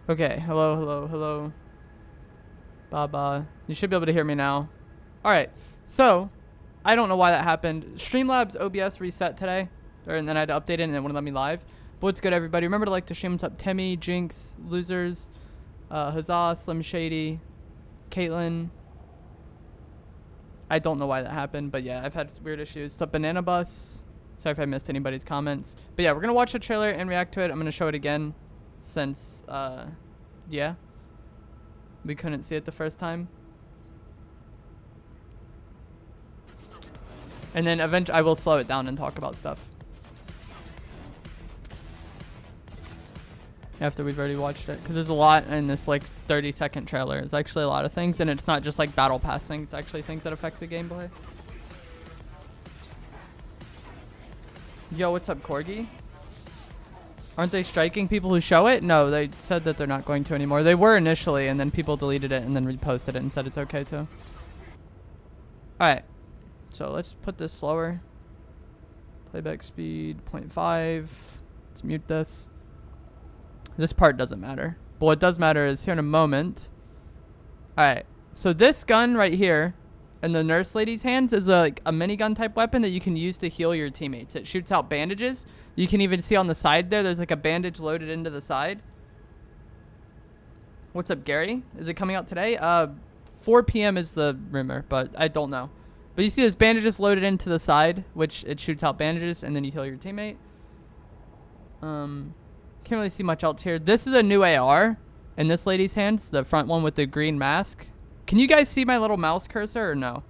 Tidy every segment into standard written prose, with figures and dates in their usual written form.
Okay, hello, hello, hello. Baba. You should be able to hear me now. Alright, so, I don't know why that happened. Streamlabs OBS reset today, and then I had to update it and it wouldn't let me live. But what's good, everybody? Remember to like to stream. What's up, Timmy, Jinx, Losers, Huzzah, Slim Shady, Caitlin. I don't know why that happened, but yeah, I've had weird issues. What's up, Banana Bus? Sorry if I missed anybody's comments. But yeah, we're going to watch the trailer and react to it. I'm going to show it again since, yeah, we couldn't see it the first time. And then eventually I will slow it down and talk about stuff after we've already watched it, because there's a lot in this like 30-second trailer. It's actually a lot of things, and it's not just like battle pass things. It's actually things that affects the gameplay. Yo, what's up, Corgi? Aren't they striking people who show it? No, they said that they're not going to anymore. They were initially, and then people deleted it and then reposted it and said it's okay too. Alright, so let's put this slower. Playback speed 0.5. Let's mute this. This part doesn't matter. But what does matter is here in a moment. Alright, so this gun right here in the nurse lady's hands is like a minigun type weapon that you can use to heal your teammates. It shoots out bandages. You can even see on the side there's like a bandage loaded into the side. What's up, Gary? Is it coming out today? 4 p.m. is the rumor, but I don't know. But you see there's bandages loaded into the side, which it shoots out bandages, and then you heal your teammate. Can't really see much else here. This is a new AR in this lady's hands, the front one with the green mask. Can you guys see my little mouse cursor or no?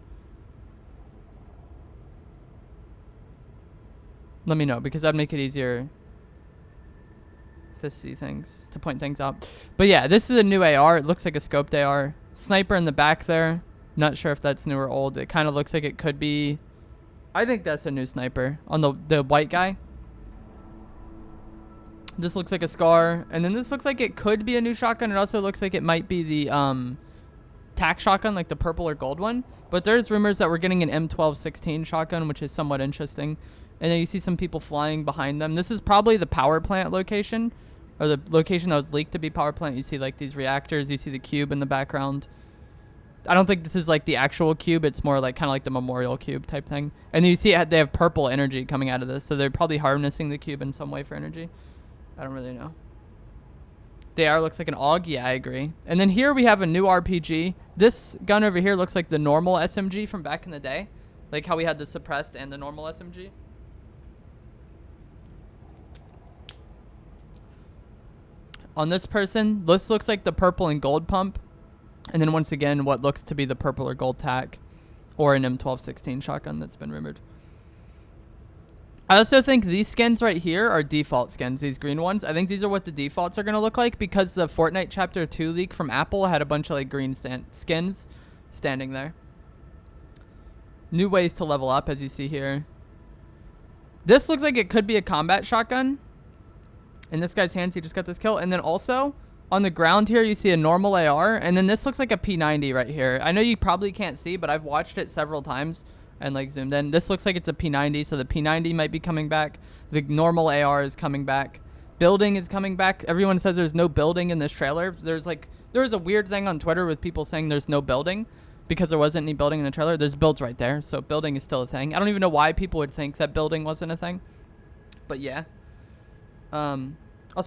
Let me know, because that'd make it easier to see things, to point things out. But yeah, this is a new AR. It looks like a scoped AR. Sniper in the back there. Not sure if that's new or old. It kind of looks like it could be. I think that's a new sniper on the white guy. This looks like a SCAR. And then this looks like it could be a new shotgun. It also looks like it might be the tac shotgun, like the purple or gold one. But there's rumors that we're getting an M1216 shotgun, which is somewhat interesting. And then you see some people flying behind them. This is probably the power plant location, or the location that was leaked to be power plant. You see like these reactors. You see the cube in the background. I don't think this is like the actual cube. It's more like kind of like the memorial cube type thing. And then you see they have purple energy coming out of this. So they're probably harnessing the cube in some way for energy. I don't really know. The AR looks like an AUG. Yeah, I agree. And then here we have a new RPG. This gun over here looks like the normal SMG from back in the day. Like how we had the suppressed and the normal SMG. On this person, this looks like the purple and gold pump. And then once again, what looks to be the purple or gold tac. Or an M1216 shotgun that's been rumored. I also think these skins right here are default skins, these green ones. I think these are what the defaults are going to look like, because the Fortnite Chapter 2 leak from Apple had a bunch of like green skins standing there. New ways to level up, as you see here. This looks like it could be a combat shotgun. In this guy's hands, he just got this kill. And then also, on the ground here, you see a normal AR. And then this looks like a P90 right here. I know you probably can't see, but I've watched it several times and like zoomed in. This looks like it's a P90, so the P90 might be coming back. The normal AR is coming back. Building is coming back. Everyone says there's no building in this trailer. There was a weird thing on Twitter with people saying there's no building because there wasn't any building in the trailer. There's builds right there, so building is still a thing. I don't even know why people would think that building wasn't a thing, but yeah. Also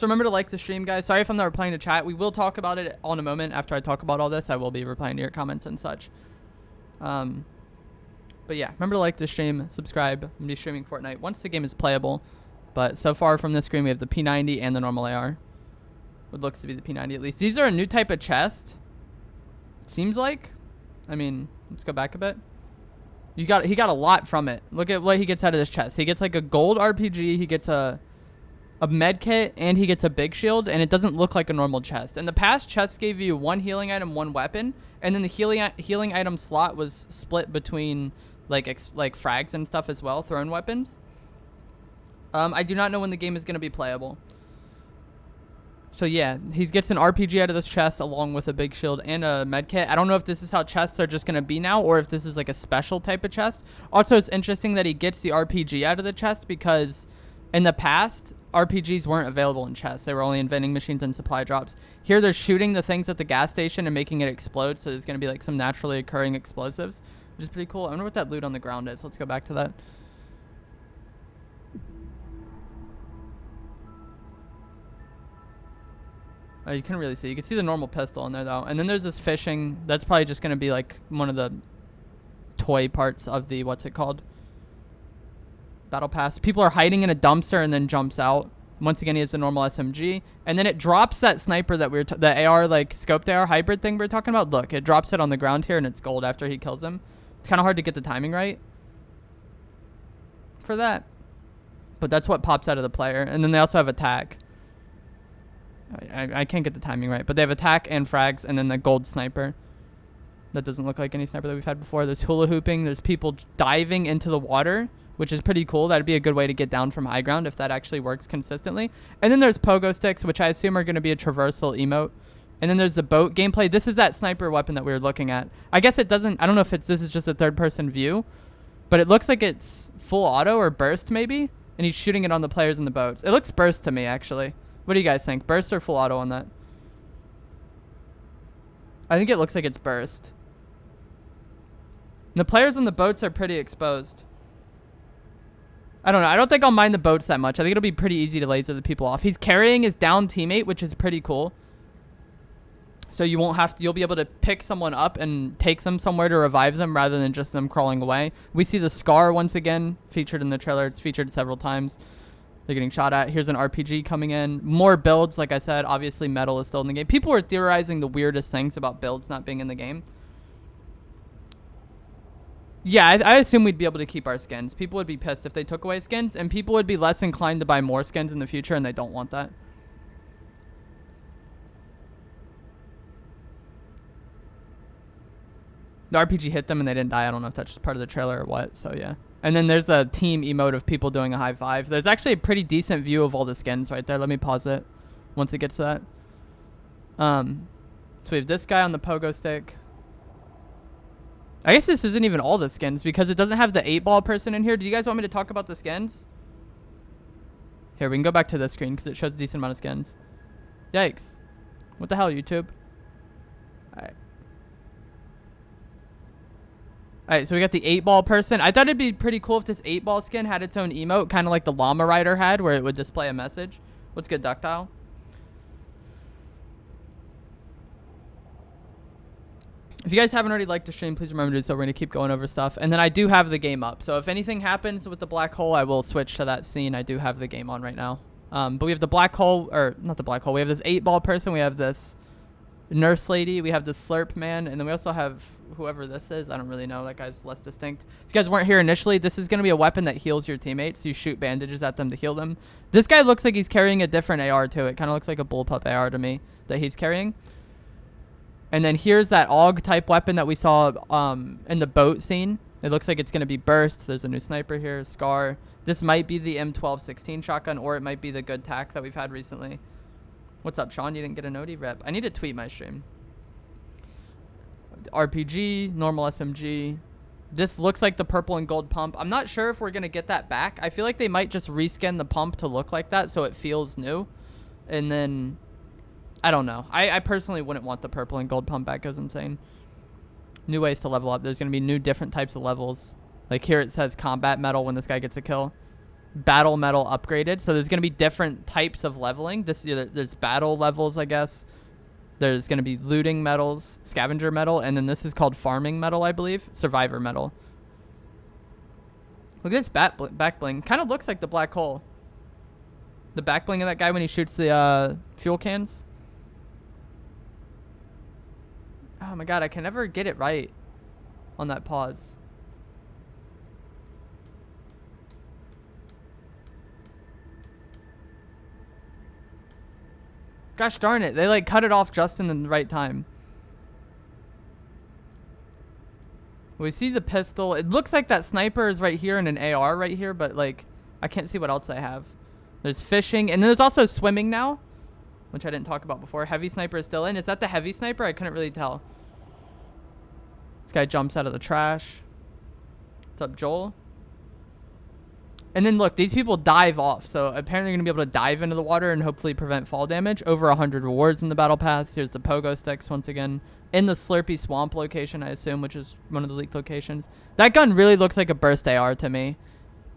remember to like the stream, guys. Sorry if I'm not replying to chat. We will talk about it on a moment after I talk about all this. I will be replying to your comments and such. But yeah, remember to like the stream, subscribe. I'm going to be streaming Fortnite once the game is playable. But so far from this screen, we have the P90 and the normal AR. What looks to be the P90 at least. These are a new type of chest. It seems like. I mean, let's go back a bit. He got a lot from it. Look at what he gets out of this chest. He gets like a gold RPG. He gets a med kit, and he gets a big shield, and it doesn't look like a normal chest. In the past, chests gave you one healing item, one weapon, and then the healing item slot was split between like frags and stuff as well, thrown weapons. I do not know when the game is going to be playable. So yeah, he gets an RPG out of this chest along with a big shield and a med kit. I don't know if this is how chests are just going to be now, or if this is like a special type of chest. Also, it's interesting that he gets the RPG out of the chest, because in the past, RPGs weren't available in chests. They were only in vending machines and supply drops. Here they're shooting the things at the gas station and making it explode, so there's going to be like some naturally occurring explosives, which is pretty cool. I wonder what that loot on the ground is. Let's go back to that. Oh, you couldn't really see. You can see the normal pistol in there, though. And then there's this fishing. That's probably just going to be, like, one of the toy parts of the, what's it called? Battle Pass. People are hiding in a dumpster and then jumps out. Once again, he has the normal SMG. And then it drops that sniper that we were... the AR, like, scoped AR hybrid thing we were talking about. Look, it drops it on the ground here, and it's gold after he kills him. It's kind of hard to get the timing right for that. But that's what pops out of the player. And then they also have attack. I can't get the timing right, but they have attack and frags, and then the gold sniper. That doesn't look like any sniper that we've had before. There's hula hooping. There's people diving into the water, which is pretty cool. That'd be a good way to get down from high ground if that actually works consistently. And then there's pogo sticks, which I assume are going to be a traversal emote. And then there's the boat gameplay. This is that sniper weapon that we were looking at. I guess it doesn't... I don't know if this is just a third-person view, but it looks like it's full auto or burst, maybe? And he's shooting it on the players in the boats. It looks burst to me, actually. What do you guys think? Burst or full auto on that? I think it looks like it's burst. And the players on the boats are pretty exposed. I don't know. I don't think I'll mind the boats that much. I think it'll be pretty easy to laser the people off. He's carrying his down teammate, which is pretty cool. So you won't have to... You'll be able to pick someone up and take them somewhere to revive them rather than just them crawling away. We see the Scar once again featured in the trailer. It's featured several times. They're getting shot at. Here's an RPG coming in. More builds, like I said. Obviously, metal is still in the game. People were theorizing the weirdest things about builds not being in the game. Yeah, I assume we'd be able to keep our skins. People would be pissed if they took away skins, and people would be less inclined to buy more skins in the future, and they don't want that. The RPG hit them, and they didn't die. I don't know if that's just part of the trailer or what, so yeah. And then there's a team emote of people doing a high five. There's actually a pretty decent view of all the skins right there. Let me pause it once it gets to that. So we have this guy on the pogo stick. I guess this isn't even all the skins because it doesn't have the 8-ball person in here. Do you guys want me to talk about the skins? Here, we can go back to this screen because it shows a decent amount of skins. Yikes. What the hell, YouTube? Alright. Alright, so we got the 8-ball person. I thought it'd be pretty cool if this 8-ball skin had its own emote, kind of like the Llama Rider had, where it would display a message. What's good, Ductile? If you guys haven't already liked the stream, please remember to do so. We're going to keep going over stuff. And then I do have the game up. So if anything happens with the black hole, I will switch to that scene. I do have the game on right now. But we have the black hole, or not the black hole. We have this 8-ball person. We have this nurse lady. We have this slurp man. And then we also have whoever this is. I don't really know. That guy's less distinct. If you guys weren't here initially, this is going to be a weapon that heals your teammates. You shoot bandages at them to heal them. This guy looks like he's carrying a different AR too. It kind of looks like a bullpup AR to me that he's carrying. And then here's that AUG type weapon that we saw in the boat scene. It looks like it's going to be burst. There's a new sniper here, Scar. This might be the M1216 shotgun, or it might be the good tack that we've had recently. What's up, Sean? You didn't get a noti rep. I need to tweet my stream. RPG, normal SMG. This looks like the purple and gold pump. I'm not sure if we're going to get that back. I feel like they might just reskin the pump to look like that so it feels new. And then... I don't know. I personally wouldn't want the purple and gold pump back. Goes insane. New ways to level up. There's going to be new different types of levels. Like here it says combat medal when this guy gets a kill. Battle medal upgraded. So there's going to be different types of leveling. There's battle levels, I guess. There's going to be looting medals, scavenger medal, and then this is called farming medal, I believe. Survivor medal. Look at this back bling. Kind of looks like the black hole. The back bling of that guy when he shoots the fuel cans. Oh my god, I can never get it right on that pause. Gosh darn it, they like cut it off just in the right time. We see the pistol. It looks like that sniper is right here and an AR right here, but like I can't see what else I have. There's fishing, and then there's also swimming now, which I didn't talk about before. Heavy sniper is still in. Is that the heavy sniper? I couldn't really tell. This guy jumps out of the trash. What's up, Joel? And then look, these people dive off. So apparently you're going to be able to dive into the water and hopefully prevent fall damage. Over 100 rewards in the battle pass. Here's the pogo sticks once again. In the Slurpy Swamp location, I assume, which is one of the leaked locations. That gun really looks like a burst AR to me.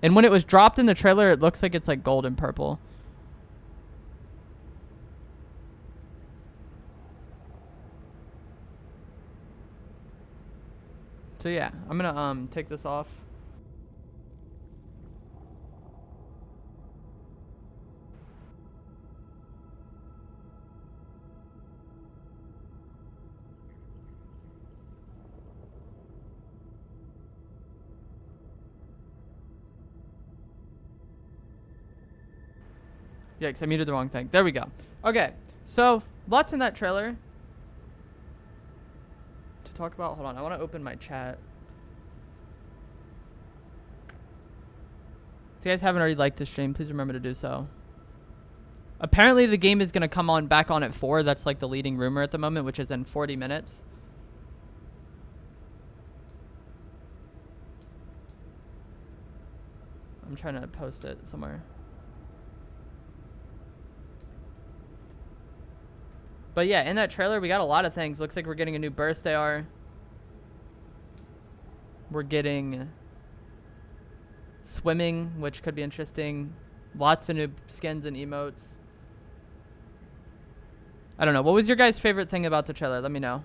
And when it was dropped in the trailer, it looks like it's like gold and purple. So yeah, I'm going to take this off. Yikes, I muted the wrong thing. There we go. Okay, so lots in that trailer to talk about. Hold on, I want to open my chat. If you guys haven't already liked the stream, please remember to do so. Apparently, the game is going to come on back on at 4. That's like the leading rumor at the moment, which is in 40 minutes. I'm trying to post it somewhere. But yeah, in that trailer, we got a lot of things. Looks like we're getting a new burst AR. We're getting swimming, which could be interesting. Lots of new skins and emotes. I don't know. What was your guys' favorite thing about the trailer? Let me know.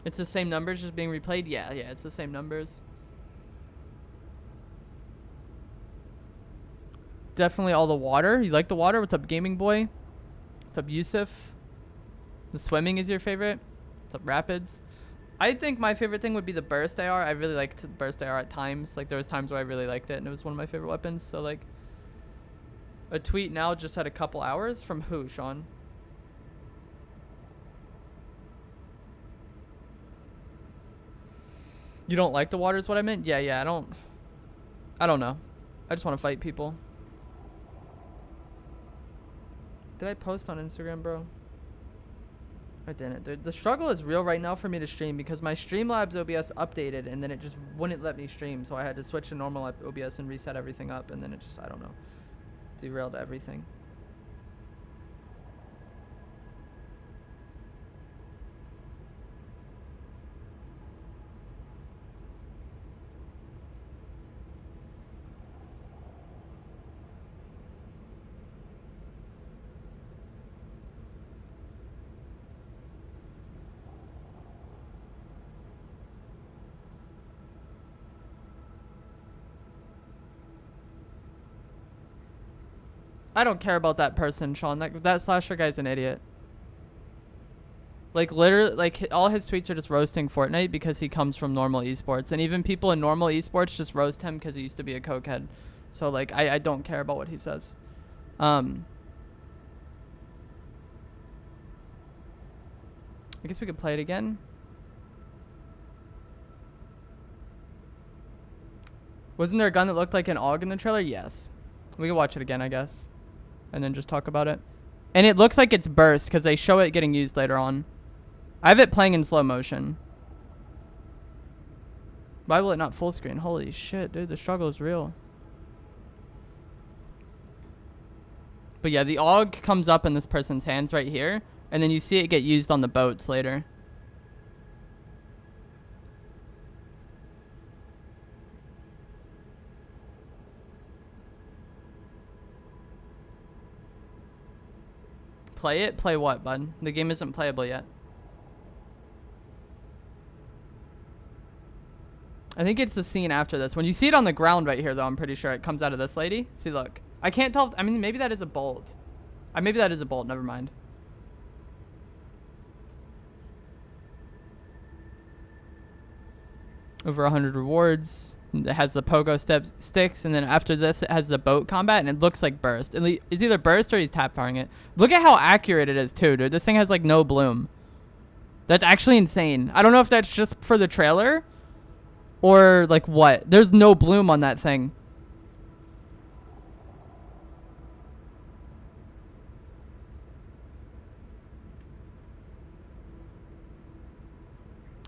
It's the same numbers just being replayed? Yeah, it's the same numbers. Definitely all the water. You like the water? What's up, Gaming Boy? What's up, Yusuf? The swimming is your favorite? What's up, Rapids? I think my favorite thing would be the burst AR. I really liked the burst AR at times. Like, there was times where I really liked it, and it was one of my favorite weapons. So, like, a tweet now just had a couple hours. From who, Sean? You don't like the water is what I meant? Yeah, I don't know. I just want to fight people. Did I post on Instagram, bro? I didn't. Dude, the struggle is real right now for me to stream because my Streamlabs OBS updated and then it just wouldn't let me stream. So I had to switch to normal OBS and reset everything up. And then it just, I don't know, derailed everything. I don't care about that person, Sean. That slasher guy's an idiot. Like, literally, like, all his tweets are just roasting Fortnite because he comes from normal esports. And even people in normal esports just roast him because he used to be a cokehead. So, like, I don't care about what he says. I guess we could play it again. Wasn't there a gun that looked like an AUG in the trailer? Yes. We can watch it again, I guess. And then just talk about it. And it looks like it's burst because they show it getting used later on. I have it playing in slow motion. Why will it not full screen? Holy shit, dude. The struggle is real. But yeah, the AUG comes up in this person's hands right here. And then you see it get used on the boats later. Play it? Play what, bud? The game isn't playable yet. I think it's the scene after this. When you see it on the ground right here, though, I'm pretty sure it comes out of this lady. See, look. I can't tell. I mean, maybe that is a bolt. Maybe that is a bolt. Never mind. Over 100 rewards. It has the pogo sticks, and then after this, it has the boat combat, and it looks like burst. It's either burst or he's tap firing it. Look at how accurate it is, too, dude. This thing has, like, no bloom. That's actually insane. I don't know if that's just for the trailer or, like, what. There's no bloom on that thing.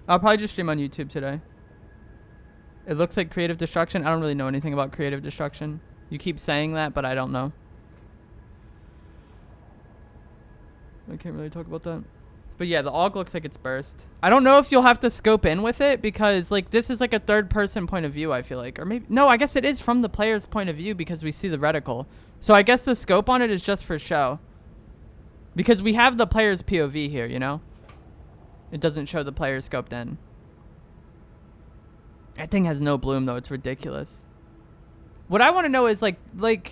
I'll probably just stream on YouTube today. It looks like creative destruction. I don't really know anything about creative destruction. You keep saying that, but I don't know. I can't really talk about that. But yeah, the AUG looks like it's burst. I don't know if you'll have to scope in with it because like this is like a third person point of view, I feel like. Or maybe, no, I guess it is from the player's point of view because we see the reticle. So I guess the scope on it is just for show. Because we have the player's POV here, you know? It doesn't show the player scoped in. That thing has no bloom though, it's ridiculous. What I want to know is like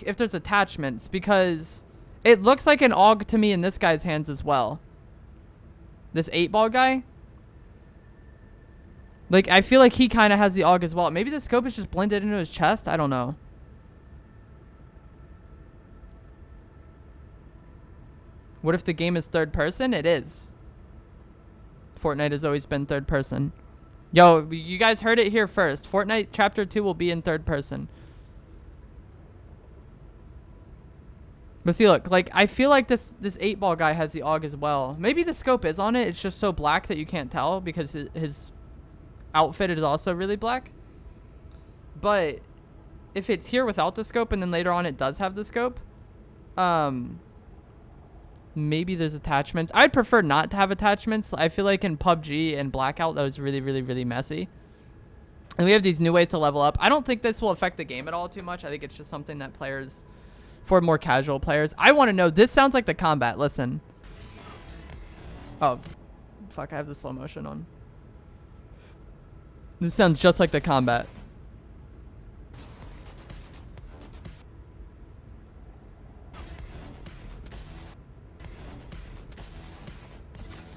if there's attachments because it looks like an AUG to me in this guy's hands as well. This 8-ball guy. Like, I feel like he kind of has the AUG as well. Maybe the scope is just blended into his chest. I don't know. What if the game is third person? It is. Fortnite has always been third person. Yo, you guys heard it here first. Fortnite Chapter 2 will be in third person. But see, look, like, I feel like this 8-ball guy has the AUG as well. Maybe the scope is on it. It's just so black that you can't tell because his outfit is also really black. But if it's here without the scope and then later on it does have the scope, maybe there's attachments. I'd prefer not to have attachments. I feel like in PUBG and Blackout, that was really, really, really messy. And we have these new ways to level up. I don't think this will affect the game at all too much. I think it's just something that players... For more casual players. I want to know. This sounds like the combat. Listen. Oh. Fuck, I have the slow motion on. This sounds just like the combat.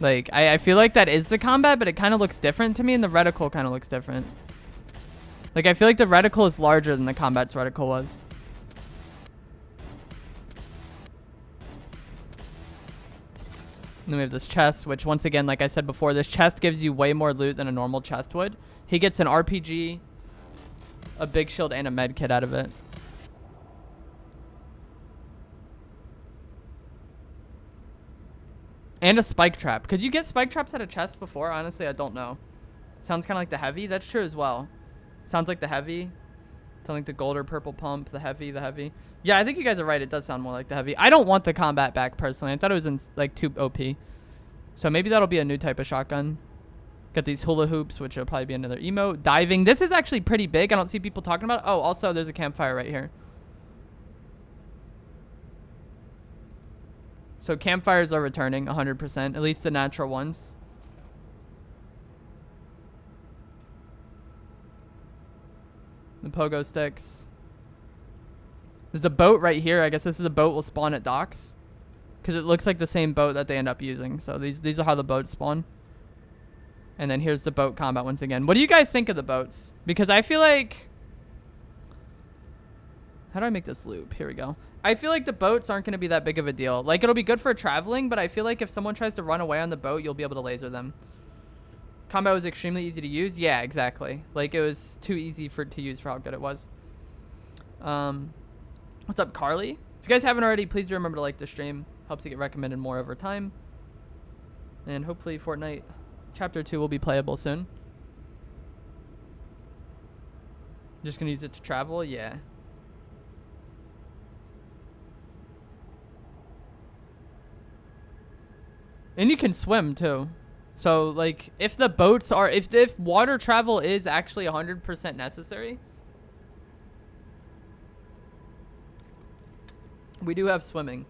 Like, I feel like that is the combat, but it kind of looks different to me, and the reticle kind of looks different. Like, I feel like the reticle is larger than the combat's reticle was. And then we have this chest, which once again, like I said before, this chest gives you way more loot than a normal chest would. He gets an RPG, a big shield, and a med kit out of it. And a spike trap. Could you get spike traps at a chest before? Honestly, I don't know. Sounds kind of like the heavy. That's true as well. Sounds like the heavy. Sounds like the gold or purple pump. The heavy. Yeah, I think you guys are right. It does sound more like the heavy. I don't want the combat back personally. I thought it was in like too OP. So maybe that'll be a new type of shotgun. Got these hula hoops, which will probably be another emote. Diving. This is actually pretty big. I don't see people talking about it. Oh, also there's a campfire right here. So campfires are returning 100%, at least the natural ones. The pogo sticks. There's a boat right here. I guess this is a boat will spawn at docks. Because it looks like the same boat that they end up using. So these are how the boats spawn. And then here's the boat combat once again. What do you guys think of the boats? Because I feel like... How do I make this loop? Here we go. I feel like the boats aren't going to be that big of a deal. Like, it'll be good for traveling, but I feel like if someone tries to run away on the boat, you'll be able to laser them. Combat was extremely easy to use. Yeah, exactly. Like, it was too easy to use for how good it was. What's up, Carly? If you guys haven't already, please do remember to like the stream. Helps you get recommended more over time. And hopefully Fortnite Chapter 2 will be playable soon. Just going to use it to travel? Yeah. And you can swim too. So like if the boats are if water travel is actually 100% necessary, we do have swimming.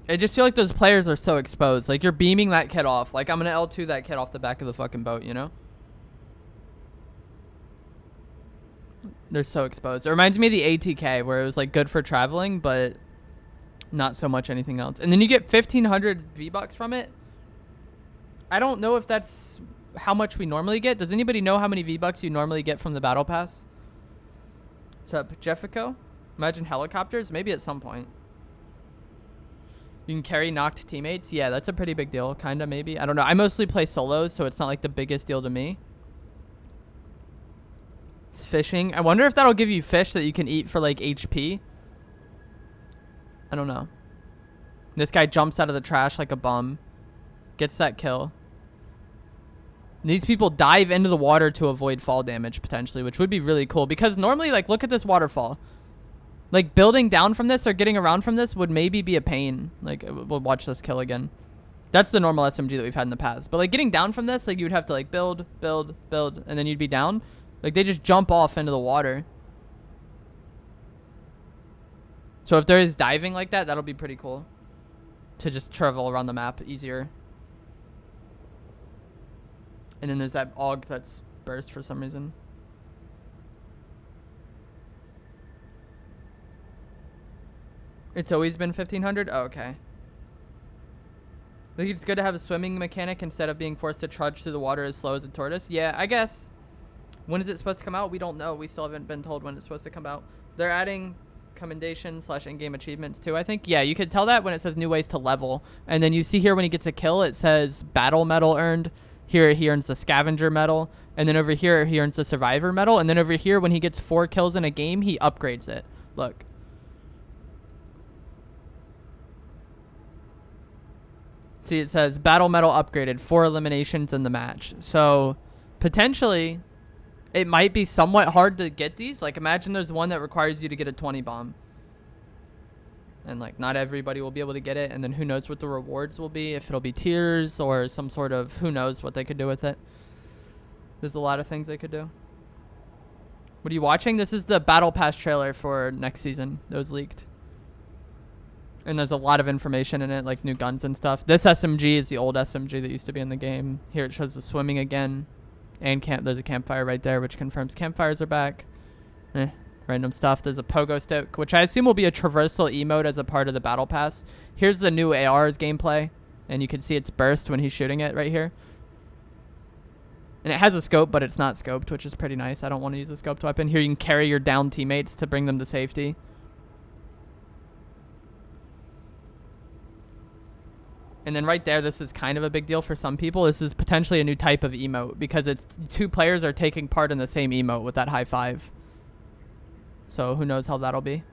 I just feel like those players are so exposed. Like you're beaming that kid off. Like I'm gonna L2 that kid off the back of the fucking boat, you know? They're so exposed. It reminds me of the ATK where it was like good for traveling, but not so much anything else. And then you get 1,500 V-Bucks from it. I don't know if that's how much we normally get. Does anybody know how many V-Bucks you normally get from the Battle Pass? What's up, Jeffico? Imagine helicopters? Maybe at some point. You can carry knocked teammates? Yeah, that's a pretty big deal. Kinda, maybe. I don't know. I mostly play solos, so it's not like the biggest deal to me. Fishing. I wonder if that'll give you fish that you can eat for like HP. I don't know. This guy jumps out of the trash like a bum. Gets that kill. These people dive into the water to avoid fall damage, potentially, which would be really cool. Because normally, like, look at this waterfall. Like, building down from this or getting around from this would maybe be a pain. Like, we'll watch this kill again. That's the normal SMG that we've had in the past. But, like, getting down from this, like, you would have to, like, build, and then you'd be down. Like, they just jump off into the water. So if there is diving like that, that'll be pretty cool. To just travel around the map easier. And then there's that AUG that's burst for some reason. It's always been 1500? Oh, okay. I think it's good to have a swimming mechanic instead of being forced to trudge through the water as slow as a tortoise. Yeah, I guess. When is it supposed to come out? We don't know. We still haven't been told when it's supposed to come out. They're adding commendation / in-game achievements too, I think. Yeah, you could tell that when it says new ways to level. And then you see here when he gets a kill, it says battle medal earned. Here he earns the scavenger medal. And then over here he earns the survivor medal. And then over here when he gets 4 kills in a game, he upgrades it. Look. See, it says battle medal upgraded, 4 eliminations in the match. So potentially it might be somewhat hard to get these. Like, imagine there's one that requires you to get a 20 bomb. And, like, not everybody will be able to get it. And then who knows what the rewards will be. If it'll be tiers or some sort of... Who knows what they could do with it. There's a lot of things they could do. What are you watching? This is the Battle Pass trailer for next season. That was leaked. And there's a lot of information in it, like new guns and stuff. This SMG is the old SMG that used to be in the game. Here it shows the swimming again. And there's a campfire right there, which confirms campfires are back. Random stuff. There's a pogo stick, which I assume will be a traversal emote as a part of the battle pass. Here's the new AR gameplay, and you can see it's burst when he's shooting it right here. And it has a scope, but it's not scoped, which is pretty nice. I don't want to use a scoped weapon. Here you can carry your down teammates to bring them to safety. And then right there, this is kind of a big deal for some people. This is potentially a new type of emote because it's 2 players are taking part in the same emote with that high five. So who knows how that'll be.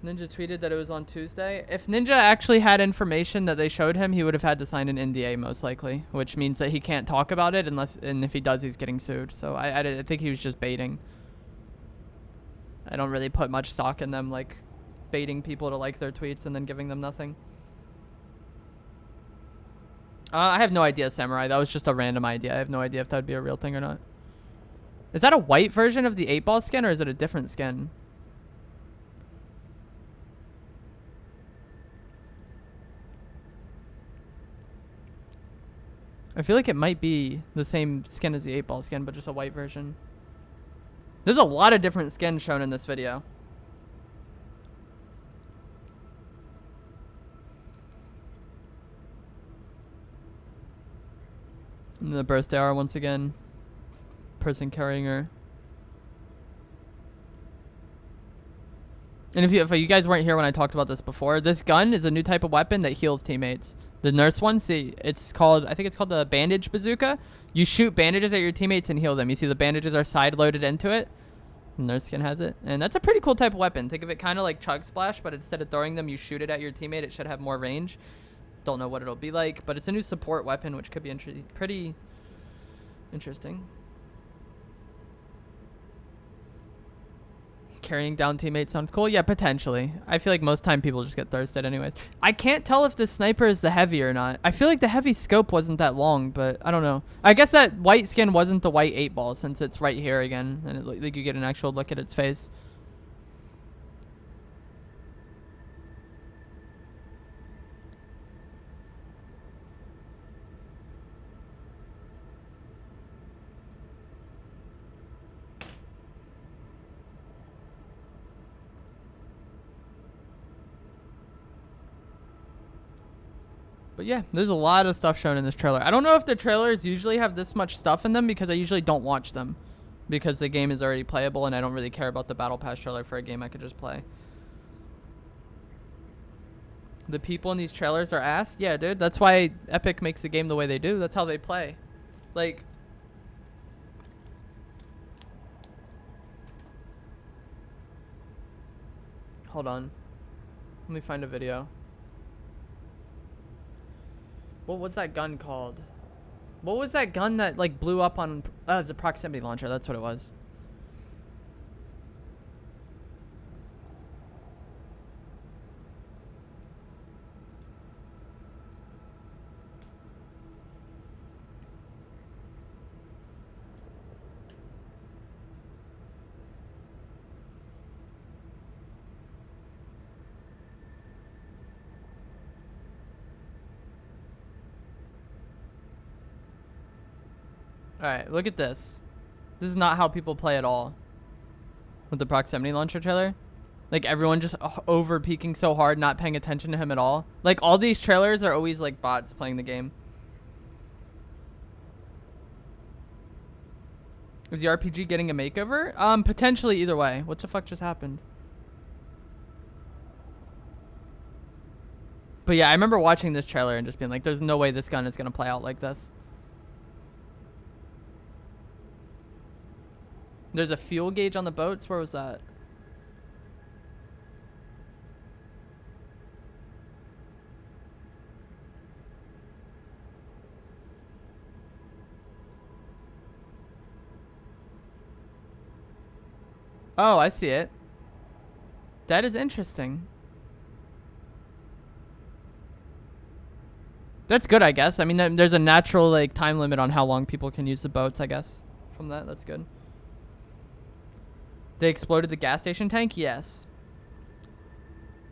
Ninja tweeted that it was on Tuesday. If Ninja actually had information that they showed him, he would have had to sign an NDA most likely, which means that he can't talk about it unless, and if he does, he's getting sued. So I think he was just baiting. I don't really put much stock in them, like baiting people to like their tweets and then giving them nothing. I have no idea, Samurai. That was just a random idea. I have no idea if that would be a real thing or not. Is that a white version of the 8-ball skin or is it a different skin? I feel like it might be the same skin as the 8-ball skin, but just a white version. There's a lot of different skins shown in this video. And the burst AR once again. Person carrying her. And if you guys weren't here when I talked about this before, this gun is a new type of weapon that heals teammates. The nurse one, see, it's called, I think it's called the Bandage Bazooka. You shoot bandages at your teammates and heal them. You see the bandages are side loaded into it. The nurse skin has it. And that's a pretty cool type of weapon. Think of it kind of like Chug Splash, but instead of throwing them, you shoot it at your teammate. It should have more range. Don't know what it'll be like, but it's a new support weapon, which could be pretty interesting. Carrying down teammates sounds cool. Yeah, potentially. I feel like most time people just get thirsted anyways. I can't tell if the sniper is the heavy or not. I feel like the heavy scope wasn't that long, but I don't know. I guess that white skin wasn't the white 8-ball since it's right here again, and it, like you get an actual look at its face. But yeah, there's a lot of stuff shown in this trailer. I don't know if the trailers usually have this much stuff in them because I usually don't watch them. Because the game is already playable and I don't really care about the Battle Pass trailer for a game I could just play. The people in these trailers are ass. Yeah, dude. That's why Epic makes the game the way they do. That's how they play. Like, hold on. Let me find a video. What was that gun called? What was that gun that like blew up on? Oh, it's a proximity launcher. That's what it was. Alright, look at this. This is not how people play at all. With the proximity launcher trailer. Like, everyone just over peeking so hard, not paying attention to him at all. Like, all these trailers are always like bots playing the game. Is the RPG getting a makeover? Potentially either way. What the fuck just happened? But yeah, I remember watching this trailer and just being like, there's no way this gun is going to play out like this. There's a fuel gauge on the boats. Where was that? Oh, I see it. That is interesting. That's good, I guess. I mean, there's a natural like time limit on how long people can use the boats, I guess. From that, that's good. They exploded the gas station tank? Yes.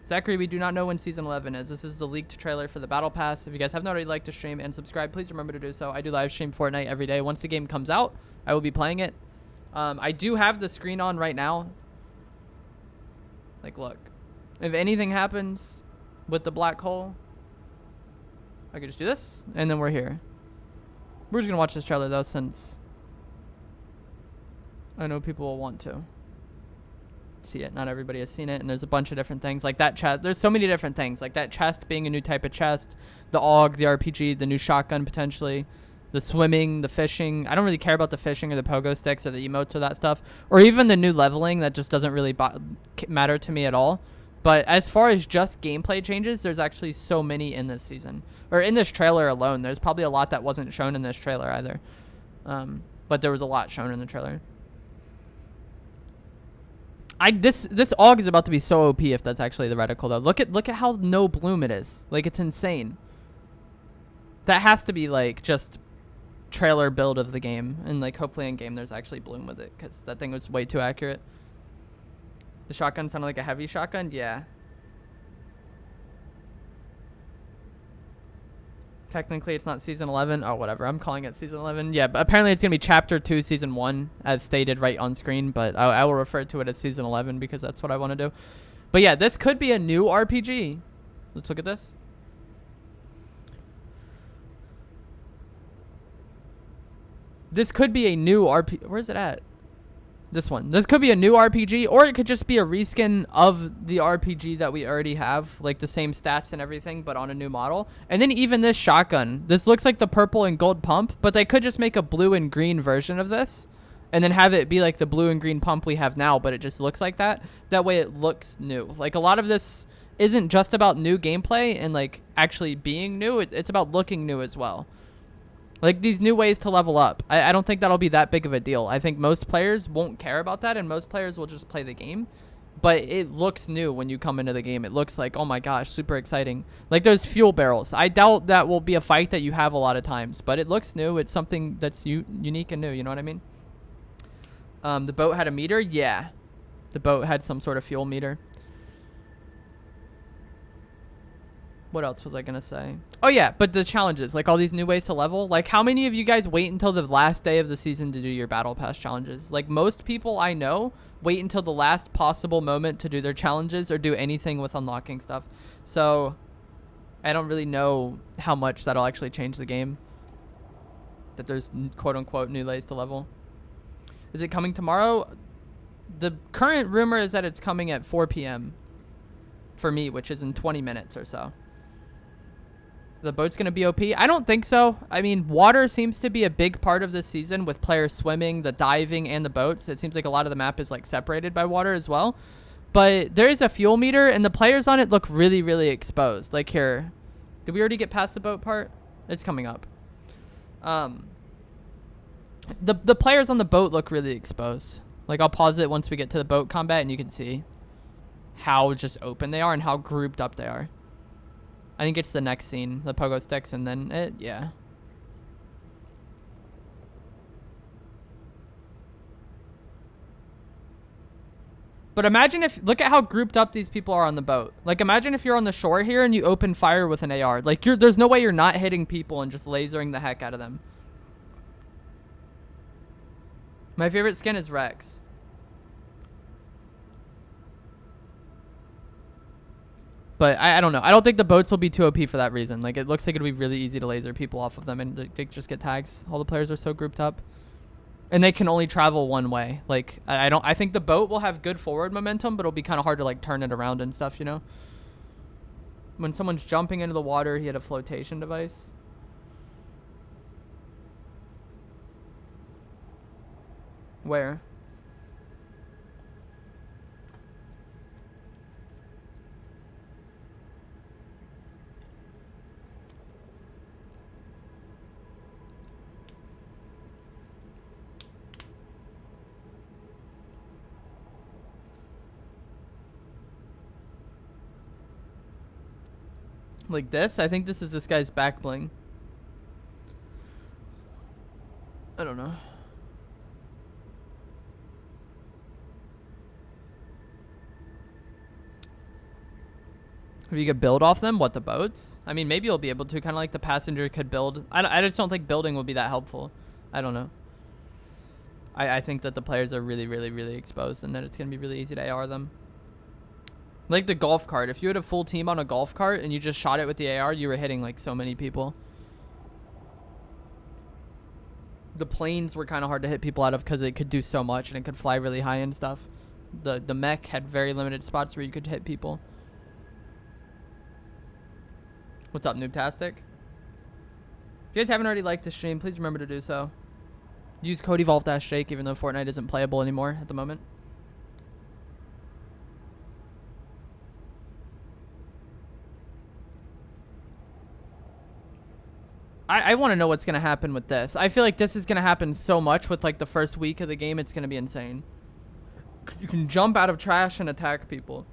Zachary, we do not know when Season 11 is. This is the leaked trailer for the Battle Pass. If you guys have not already liked to stream and subscribe, please remember to do so. I do live stream Fortnite every day. Once the game comes out, I will be playing it. I do have the screen on right now. Like, look. If anything happens with the black hole, I could just do this, and then we're here. We're just going to watch this trailer, though, since I know people will want to see it. Not everybody has seen it, and there's a bunch of different things like that chest. There's so many different things, like that chest being a new type of chest, the AUG, the RPG, the new shotgun potentially, the swimming, the fishing. I don't really care about the fishing or the pogo sticks or the emotes or that stuff, or even the new leveling. That just doesn't really matter to me at all. But as far as just gameplay changes, there's actually so many in this season, or in this trailer alone. There's probably a lot that wasn't shown in this trailer either, but there was a lot shown in the trailer. This AUG is about to be so OP if that's actually the reticle though. Look at how no bloom it is. Like, it's insane. That has to be like just trailer build of the game, and like hopefully in game there's actually bloom with it, because that thing was way too accurate. The shotgun sounded like a heavy shotgun. Yeah. Technically, it's not Season 11. Oh, whatever. I'm calling it Season 11. Yeah, but apparently it's going to be Chapter 2, Season 1, as stated right on screen. But I will refer to it as Season 11 because that's what I want to do. But yeah, this could be a new RPG. Let's look at this. This could be a new RPG. Where's it at? This one. This could be a new RPG, or it could just be a reskin of the RPG that we already have, like the same stats and everything, but on a new model. And then even this shotgun, this looks like the purple and gold pump, but they could just make a blue and green version of this, and then have it be like the blue and green pump we have now, but it just looks like that. That way it looks new. Like, a lot of this isn't just about new gameplay and like actually being new. It's about looking new as well. Like, these new ways to level up. I don't think that'll be that big of a deal. I think most players won't care about that, and most players will just play the game. But it looks new when you come into the game. It looks like, oh my gosh, super exciting. Like, those fuel barrels. I doubt that will be a fight that you have a lot of times, but it looks new. It's something that's unique and new, you know what I mean? The boat had a meter? Yeah. The boat had some sort of fuel meter. What else was I going to say? Oh, yeah, but the challenges, like all these new ways to level. Like, how many of you guys wait until the last day of the season to do your Battle Pass challenges? Like, most people I know wait until the last possible moment to do their challenges or do anything with unlocking stuff. So, I don't really know how much that'll actually change the game. That there's quote-unquote new ways to level. Is it coming tomorrow? The current rumor is that it's coming at 4 p.m. for me, which is in 20 minutes or so. The boat's going to be OP? I don't think so. I mean, water seems to be a big part of this season with players swimming, the diving, and the boats. It seems like a lot of the map is like separated by water as well. But there is a fuel meter, and the players on it look really, really exposed. Like here. Did we already get past the boat part? It's coming up. The players on the boat look really exposed. Like, I'll pause it once we get to the boat combat, and you can see how just open they are and how grouped up they are. I think it's the next scene, the pogo sticks, and then it, yeah. But imagine if, look at how grouped up these people are on the boat. Like, imagine if you're on the shore here and you open fire with an AR. Like, there's no way you're not hitting people and just lasering the heck out of them. My favorite skin is Rex. But I don't know. I don't think the boats will be too OP for that reason. Like, it looks like it'll be really easy to laser people off of them and they just get tags. All the players are so grouped up. And they can only travel one way. Like, I think the boat will have good forward momentum, but it'll be kind of hard to, like, turn it around and stuff, you know? When someone's jumping into the water, he had a flotation device. Where? Like this? I think this is this guy's back bling. I don't know. If you could build off them, what, the boats? I mean, maybe you'll be able to, kind of like the passenger could build. I just don't think building will be that helpful. I don't know. I think that the players are really, really, really exposed and that it's going to be really easy to AR them. Like the golf cart. If you had a full team on a golf cart and you just shot it with the AR, you were hitting like so many people. The planes were kind of hard to hit people out of because it could do so much and it could fly really high and stuff. The mech had very limited spots where you could hit people. What's up, Noobtastic? If you guys haven't already liked the stream, please remember to do so. Use code evolve-jake even though Fortnite isn't playable anymore at the moment. I want to know what's going to happen with this. I feel like this is going to happen so much with like the first week of the game. It's going to be insane. Because you can jump out of trash and attack people.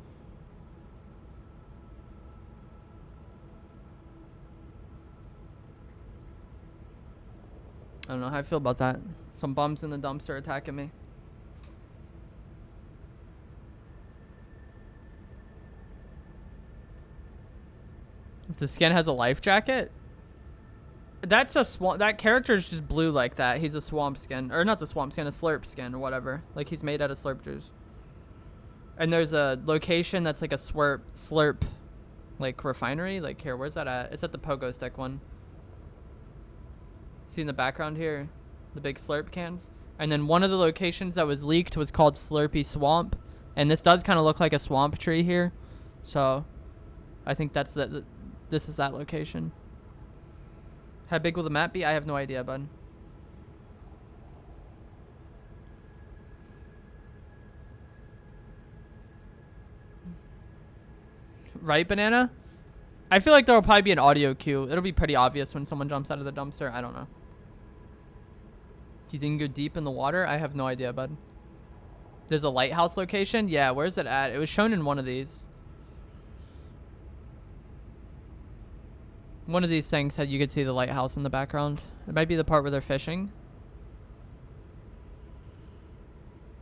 I don't know how I feel about that. Some bums in the dumpster attacking me. If the skin has a life jacket? That's a swamp. That character is just blue like that. He's a swamp skin. Or not the swamp skin, a slurp skin or whatever. Like he's made out of slurp juice. And there's a location that's like a slurp like refinery. Like here, where's that at? It's at the pogo stick one. See in the background here? The big slurp cans. And then one of the locations that was leaked was called Slurpy Swamp. And this does kind of look like a swamp tree here. So I think that's this is that location. How big will the map be? I have no idea, bud. Right, Banana? I feel like there will probably be an audio cue. It'll be pretty obvious when someone jumps out of the dumpster. I don't know. Do you think you go deep in the water? I have no idea, bud. There's a lighthouse location? Yeah, where's it at? It was shown in one of these. One of these things that you could see the lighthouse in the background. It might be the part where they're fishing.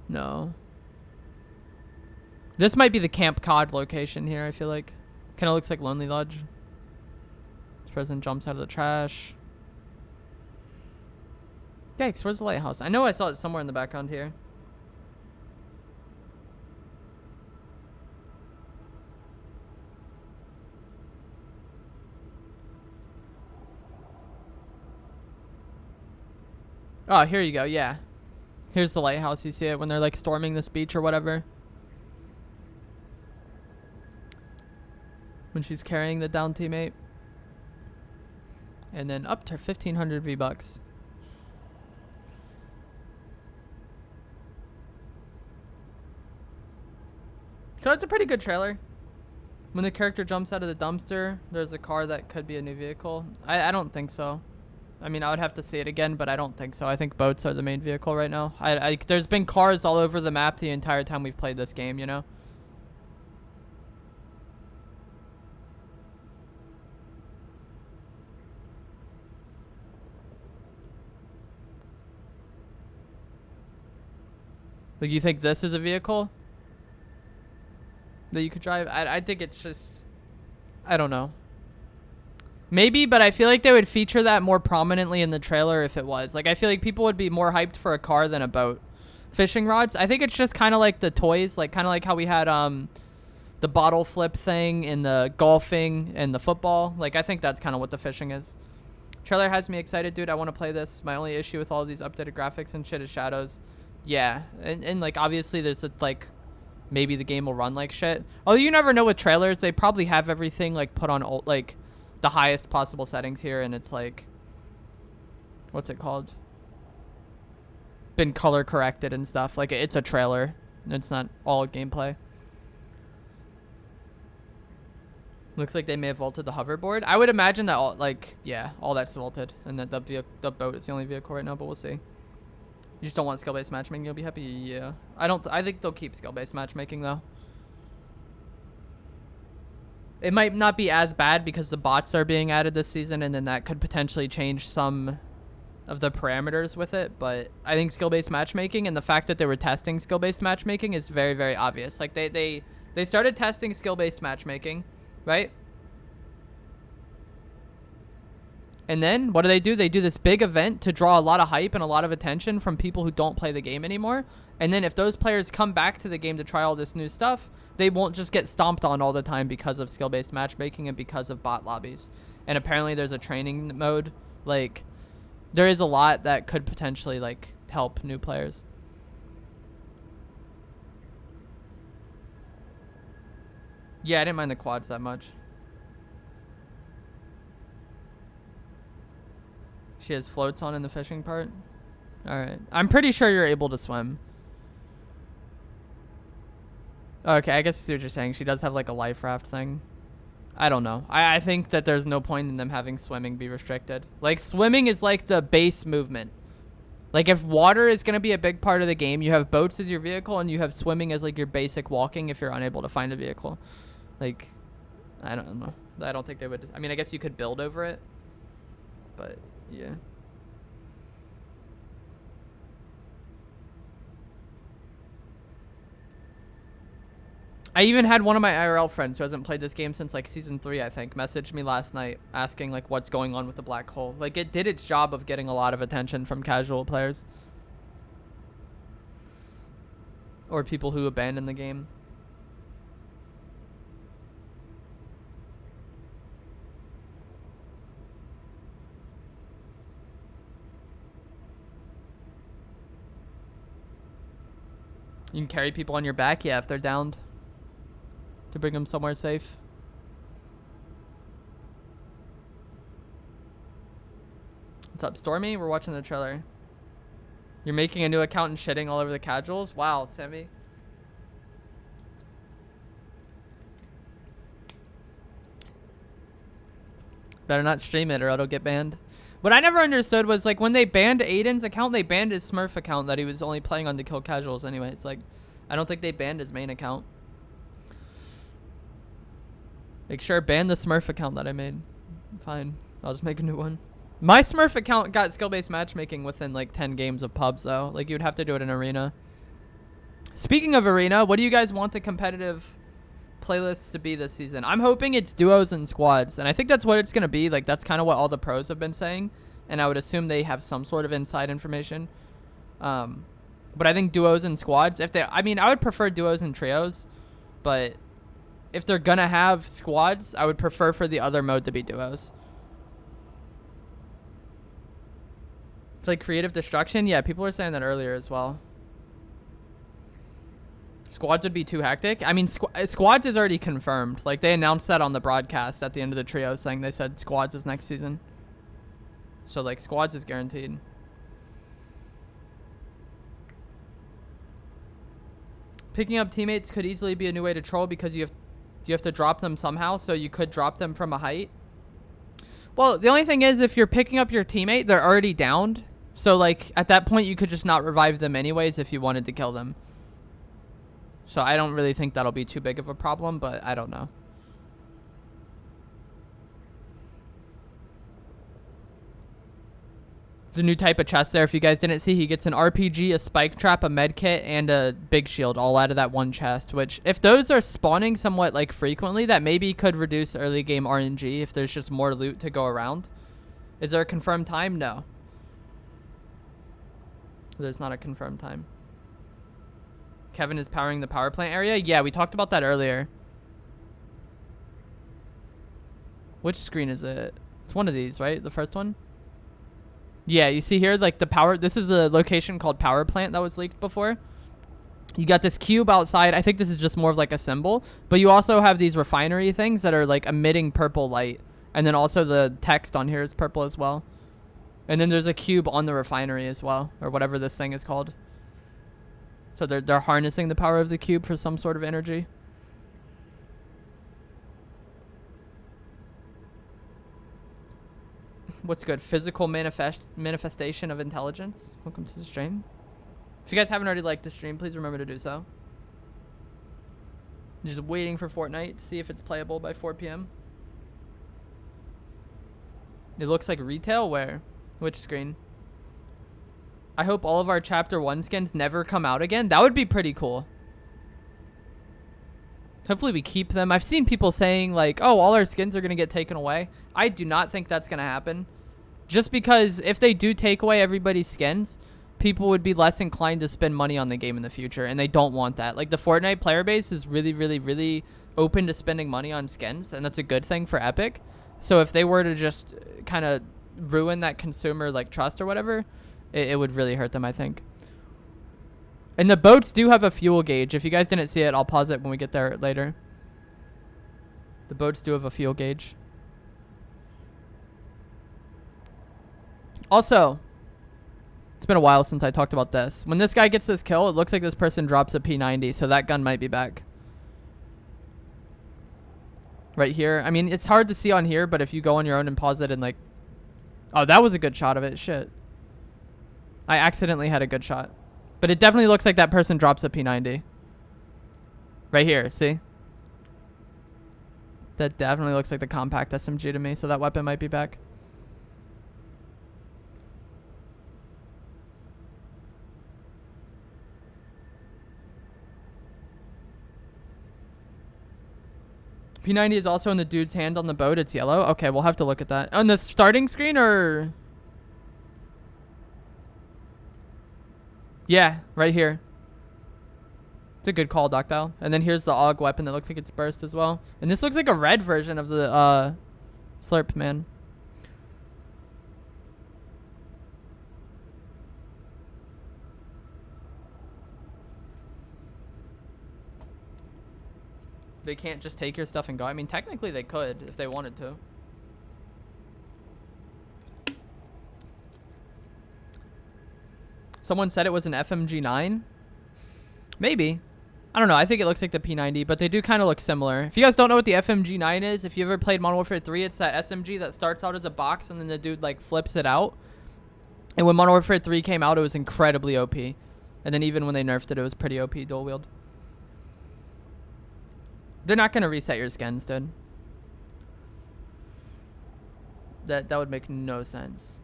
No. This might be the Camp Cod location here, I feel like. Kind of looks like Lonely Lodge. This person jumps out of the trash. Yikes, where's the lighthouse? I know I saw it somewhere in the background here. Oh, here you go, yeah. Here's the lighthouse, you see it when they're like storming this beach or whatever. When she's carrying the down teammate. And then up to 1,500 V-Bucks. So it's a pretty good trailer. When the character jumps out of the dumpster, there's a car that could be a new vehicle. I don't think so. I mean, I would have to see it again, but I don't think so. I think boats are the main vehicle right now. There's been cars all over the map the entire time we've played this game, you know? Like, you think this is a vehicle that you could drive? I think it's just... I don't know. Maybe, but I feel like they would feature that more prominently in the trailer if it was. Like, I feel like people would be more hyped for a car than a boat. Fishing rods, I think it's just kind of like the toys, like kind of like how we had the bottle flip thing in the golfing and the football. Like, I think that's kind of what the fishing is. Trailer has me excited, dude. I want to play this. My only issue with all these updated graphics and shit is shadows. Yeah, and like, obviously there's a, like, maybe the game will run like shit. Although you never know with trailers. They probably have everything, like, put on, like, the highest possible settings here, and it's like, what's it called, been color corrected and stuff. Like, it's a trailer, it's not all gameplay. Looks like they may have vaulted the hoverboard. I would imagine that all, like, yeah, all that's vaulted, and that the boat is the only vehicle right now, but we'll see. You just don't want skill-based matchmaking, you'll be happy? Yeah, I think they'll keep skill-based matchmaking though. It might not be as bad because the bots are being added this season, and then that could potentially change some of the parameters with it. But I think skill-based matchmaking and the fact that they were testing skill-based matchmaking is very, very obvious. Like, they started testing skill-based matchmaking, right? And then what do? They do this big event to draw a lot of hype and a lot of attention from people who don't play the game anymore. And then if those players come back to the game to try all this new stuff, they won't just get stomped on all the time because of skill-based matchmaking and because of bot lobbies. And apparently there's a training mode. Like, there is a lot that could potentially, like, help new players. Yeah, I didn't mind the quads that much. She has floats on in the fishing part. Alright. I'm pretty sure you're able to swim. Okay, I guess I see what you're saying. She does have, like, a life raft thing. I don't know. I think that there's no point in them having swimming be restricted. Like, swimming is, like, the base movement. Like, if water is going to be a big part of the game, you have boats as your vehicle, and you have swimming as, like, your basic walking if you're unable to find a vehicle. Like, I don't know. I don't think they would... I mean, I guess you could build over it. But, yeah. I even had one of my IRL friends who hasn't played this game since, like, Season 3, I think, messaged me last night asking, like, what's going on with the black hole. Like, it did its job of getting a lot of attention from casual players. Or people who abandon the game. You can carry people on your back, yeah, if they're downed. To bring them somewhere safe. What's up, Stormy? We're watching the trailer. You're making a new account and shitting all over the casuals? Wow, Sammy. Better not stream it or it'll get banned. What I never understood was, like, when they banned Aiden's account, they banned his Smurf account that he was only playing on to kill casuals anyway. It's like, I don't think they banned his main account. Like, sure, ban the Smurf account that I made. Fine. I'll just make a new one. My Smurf account got skill-based matchmaking within, like, 10 games of pubs, though. Like, you'd have to do it in Arena. Speaking of Arena, what do you guys want the competitive playlists to be this season? I'm hoping it's duos and squads, and I think that's what it's going to be. Like, that's kind of what all the pros have been saying, and I would assume they have some sort of inside information. But I think duos and squads, I mean, I would prefer duos and trios, but if they're going to have squads, I would prefer for the other mode to be duos. It's like creative destruction. Yeah, people were saying that earlier as well. Squads would be too hectic. I mean, squads is already confirmed. Like, they announced that on the broadcast at the end of the trio, saying they said squads is next season. So like squads is guaranteed. Picking up teammates could easily be a new way to troll because you have to drop them somehow, so you could drop them from a height. Well, the only thing is if you're picking up your teammate, they're already downed. So like at that point you could just not revive them anyways if you wanted to kill them. So I don't really think that'll be too big of a problem, but I don't know. The new type of chest there, if you guys didn't see, he gets an RPG, a spike trap, a med kit, and a big shield all out of that one chest, which if those are spawning somewhat like frequently, that maybe could reduce early game RNG if there's just more loot to go around. Is there a confirmed time? No. There's not a confirmed time. Kevin is powering the power plant area? Yeah, we talked about that earlier. Which screen is it? It's one of these, right? The first one? Yeah, you see here, like the power, this is a location called power plant that was leaked before. You got this cube outside. I think this is just more of like a symbol, but you also have these refinery things that are like emitting purple light. And then also the text on here is purple as well. And then there's a cube on the refinery as well, or whatever this thing is called. So they're harnessing the power of the cube for some sort of energy. What's good? Physical manifestation of intelligence. Welcome to the stream. If you guys haven't already liked the stream, please remember to do so. Just waiting for Fortnite to see if it's playable by 4 p.m. It looks like retail. Where? Which screen? I hope all of our chapter 1 skins never come out again. That would be pretty cool. Hopefully we keep them. I've seen people saying like, oh, all our skins are going to get taken away. I do not think that's going to happen. Just because if they do take away everybody's skins, people would be less inclined to spend money on the game in the future. And they don't want that. Like the Fortnite player base is really, really, really open to spending money on skins. And that's a good thing for Epic. So if they were to just kind of ruin that consumer like trust or whatever, it would really hurt them, I think. And the boats do have a fuel gauge. If you guys didn't see it, I'll pause it when we get there later. The boats do have a fuel gauge. Also, it's been a while since I talked about this. When this guy gets this kill, it looks like this person drops a P90, so that gun might be back. Right here. I mean, it's hard to see on here, but if you go on your own and pause it and like... Oh, that was a good shot of it. Shit. I accidentally had a good shot. But it definitely looks like that person drops a P90. Right here, see? That definitely looks like the compact SMG to me, so that weapon might be back. P90 is also in the dude's hand on the boat. It's yellow. Okay, we'll have to look at that. On the starting screen or... Yeah, right here. It's a good call, Doctile. And then here's the AUG weapon that looks like it's burst as well. And this looks like a red version of the Slurp, man. They can't just take your stuff and go. I mean, technically they could if they wanted to. Someone said it was an FMG9. Maybe. I don't know. I think it looks like the P90, but they do kind of look similar. If you guys don't know what the FMG9 is, if you ever played Modern Warfare 3, it's that SMG that starts out as a box and then the dude like flips it out. And when Modern Warfare 3 came out, it was incredibly OP. And then even when they nerfed it, it was pretty OP dual wield. They're not going to reset your skins, dude. That would make no sense.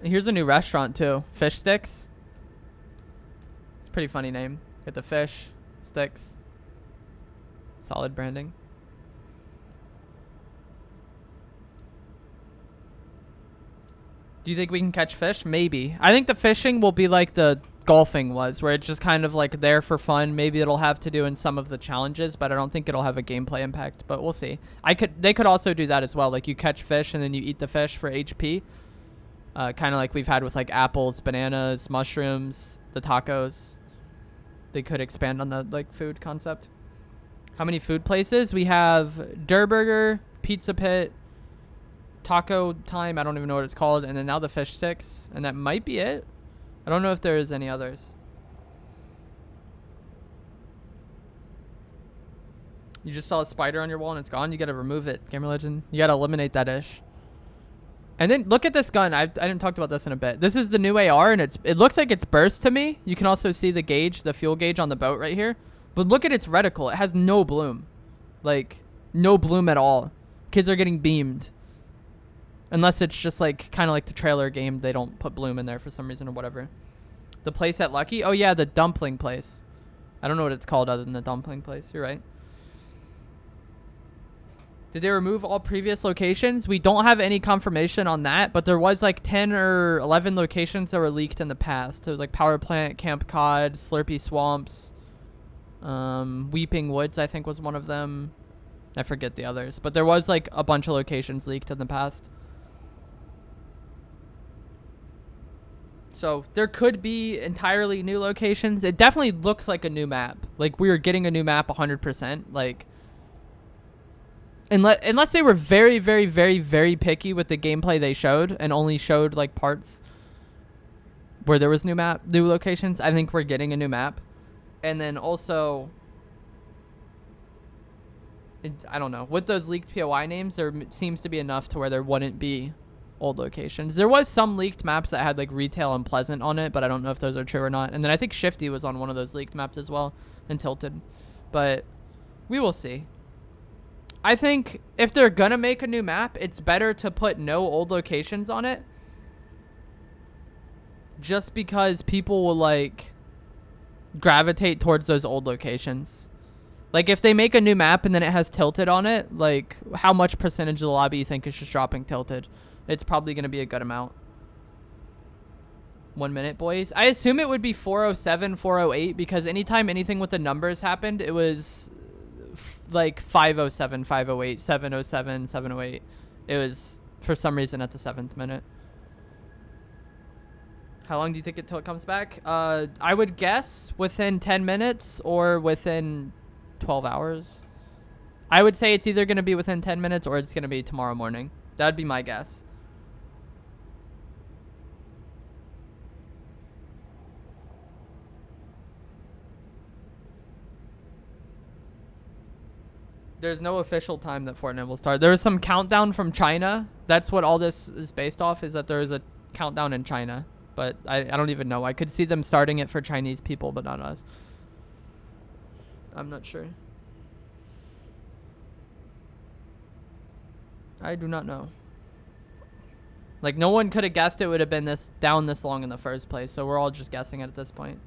And here's a new restaurant too. Fish Sticks. It's a pretty funny name. Get the fish sticks. Solid branding. Do you think we can catch fish? Maybe. I think the fishing will be like the golfing was, where it's just kind of like there for fun. Maybe it'll have to do in some of the challenges, but I don't think it'll have a gameplay impact. But we'll see. They could also do that as well. Like you catch fish and then you eat the fish for HP. Kind of like we've had with like apples, bananas, mushrooms, the tacos. They could expand on the like food concept. How many food places? We have Durr Burger, Pizza Pit, Taco Time, I don't even know what it's called, and then now the Fish Sticks, and that might be it. I don't know if there is any others. You just saw a spider on your wall and it's gone. You gotta remove it, Gamer Legend. You gotta eliminate that ish. And then look at this gun. I didn't talk about this in a bit. This is the new AR, and it looks like it's burst to me. You can also see the gauge, the fuel gauge on the boat right here. But look at its reticle. It has no bloom. Like, no bloom at all. Kids are getting beamed. Unless it's just like kind of like the trailer game. They don't put bloom in there for some reason or whatever. The place at Lucky? Oh yeah, the dumpling place. I don't know what it's called other than the dumpling place. You're right. Did they remove all previous locations? We don't have any confirmation on that, but there was like 10 or 11 locations that were leaked in the past. There was like Power Plant, Camp Cod, Slurpy Swamps, Weeping Woods, I think was one of them. I forget the others, but there was like a bunch of locations leaked in the past. So there could be entirely new locations. It definitely looks like a new map. Like we are getting a new map 100%. Like unless they were very, very, very, very picky with the gameplay they showed and only showed like parts where there was new locations, I think we're getting a new map. And then also, I don't know, with those leaked POI names, there seems to be enough to where there wouldn't be old locations. There was some leaked maps that had like Retail and Pleasant on it, but I don't know if those are true or not. And then I think Shifty was on one of those leaked maps as well, and Tilted. But we will see. I think if they're gonna make a new map, it's better to put no old locations on it, just because people will like gravitate towards those old locations. Like if they make a new map and then it has Tilted on it, like how much percentage of the lobby you think is just dropping Tilted? It's probably going to be a good amount. 1 minute, boys. I assume it would be 407, 408, because anytime anything with the numbers happened, it was like 507, 508, 707, 708. It was for some reason at the 7th minute. How long do you think it till it comes back? I would guess within 10 minutes or within 12 hours. I would say it's either going to be within 10 minutes or it's going to be tomorrow morning. That would be my guess. There's no official time that Fortnite will start. There is some countdown from China. That's what all this is based off, is that there is a countdown in China. But I don't even know. I could see them starting it for Chinese people, but not us. I'm not sure. I do not know. Like, no one could have guessed it would have been down this long in the first place, so we're all just guessing it at this point.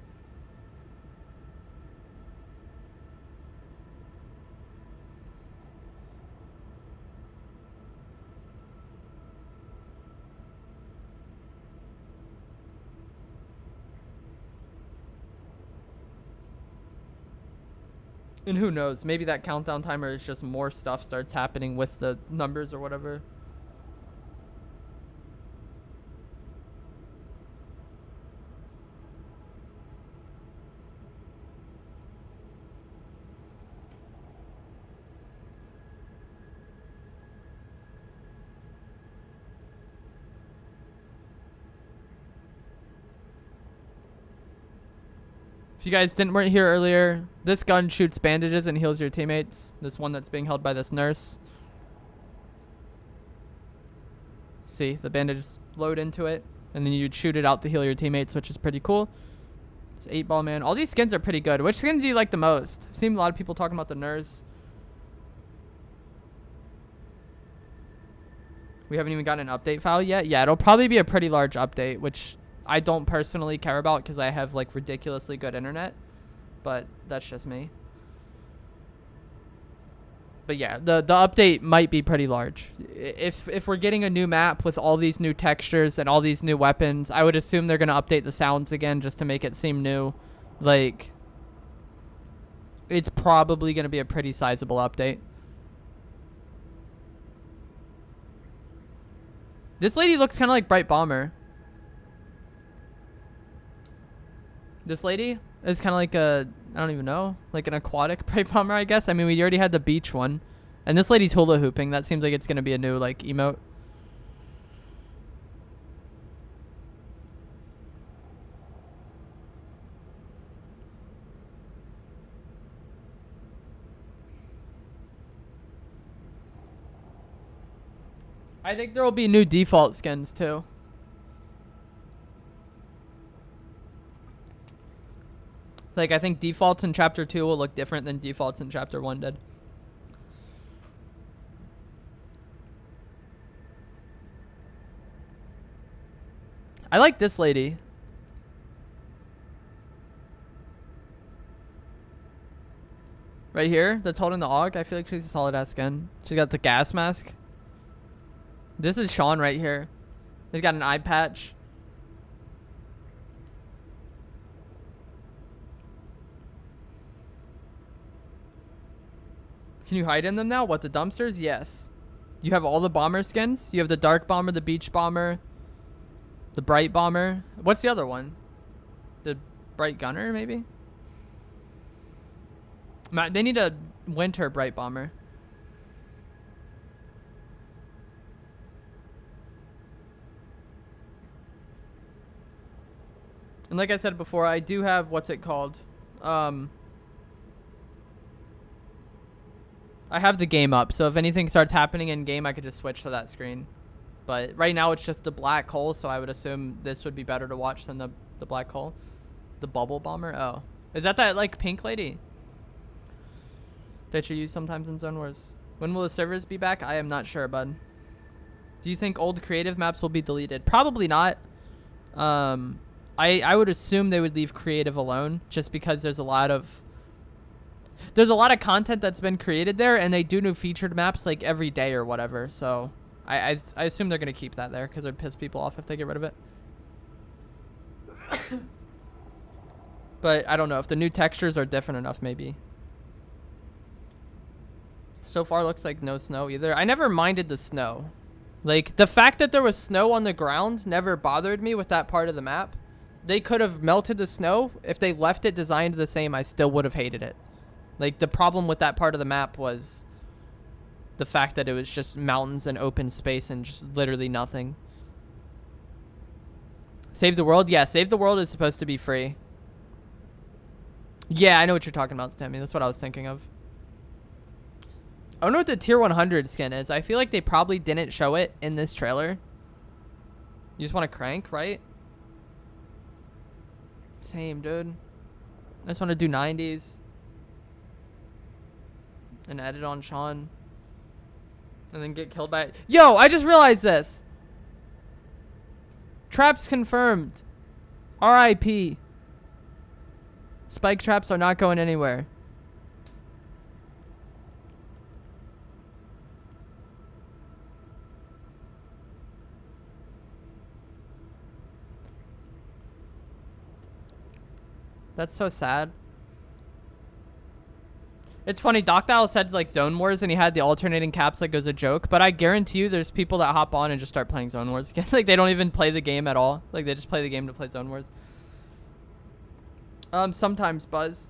And who knows? Maybe that countdown timer is just more stuff starts happening with the numbers or whatever. If you guys weren't here earlier, this gun shoots bandages and heals your teammates. This one that's being held by this nurse. See, the bandages load into it, and then you'd shoot it out to heal your teammates, which is pretty cool. It's 8-ball man. All these skins are pretty good. Which skins do you like the most? I've seen a lot of people talking about the nurse. We haven't even gotten an update file yet. Yeah, it'll probably be a pretty large update, which I don't personally care about because I have like ridiculously good internet, but that's just me. But yeah, the update might be pretty large. If we're getting a new map with all these new textures and all these new weapons, I would assume they're going to update the sounds again just to make it seem new. Like, it's probably going to be a pretty sizable update. This lady looks kind of like Bright Bomber. This lady, It's kind of like a, I don't even know, like an aquatic pipe bomber, I guess. I mean, we already had the beach one. And this lady's hula hooping. That seems like it's going to be a new, like, emote. I think there will be new default skins, too. Like, I think defaults in Chapter 2 will look different than defaults in Chapter 1 did. I like this lady. Right here, that's holding the AUG. I feel like she's a solid ass skin. She's got the gas mask. This is Sean right here. He's got an eye patch. Can you hide in them now? What, the dumpsters? Yes. You have all the bomber skins. You have the dark bomber, the beach bomber, the bright bomber. What's the other one? The bright gunner, maybe? They need a winter bright bomber. And like I said before, I do have, what's it called? I have the game up, so if anything starts happening in game, I could just switch to that screen. But right now it's just a black hole, so I would assume this would be better to watch than the black hole. The bubble bomber? Oh. Is that like pink lady? That you use sometimes in Zone Wars. When will the servers be back? I am not sure, bud. Do you think old creative maps will be deleted? Probably not. I would assume they would leave creative alone, just because there's a lot of content that's been created there, and they do new featured maps like every day or whatever. So I assume they're gonna keep that there because it'd piss people off if they get rid of it. But I don't know if the new textures are different enough. Maybe. So far, looks like no snow either. I never minded the snow. Like, the fact that there was snow on the ground never bothered me with that part of the map. They could have melted the snow. If they left it designed the same, I still would have hated it. Like, the problem with that part of the map was the fact that it was just mountains and open space and just literally nothing. Save the World? Yeah, Save the World is supposed to be free. Yeah, I know what you're talking about, Stammy. That's what I was thinking of. I don't know what the tier 100 skin is. I feel like they probably didn't show it in this trailer. You just want to crank, right? Same, dude. I just want to do 90s. And edit on Sean. And then get killed by it. Yo, I just realized this. Traps confirmed. RIP. Spike traps are not going anywhere. That's so sad. It's funny, Doctile said like Zone Wars and he had the alternating caps like as a joke, but I guarantee you there's people that hop on and just start playing Zone Wars again. Like they don't even play the game at all. Like they just play the game to play Zone Wars. Sometimes, Buzz.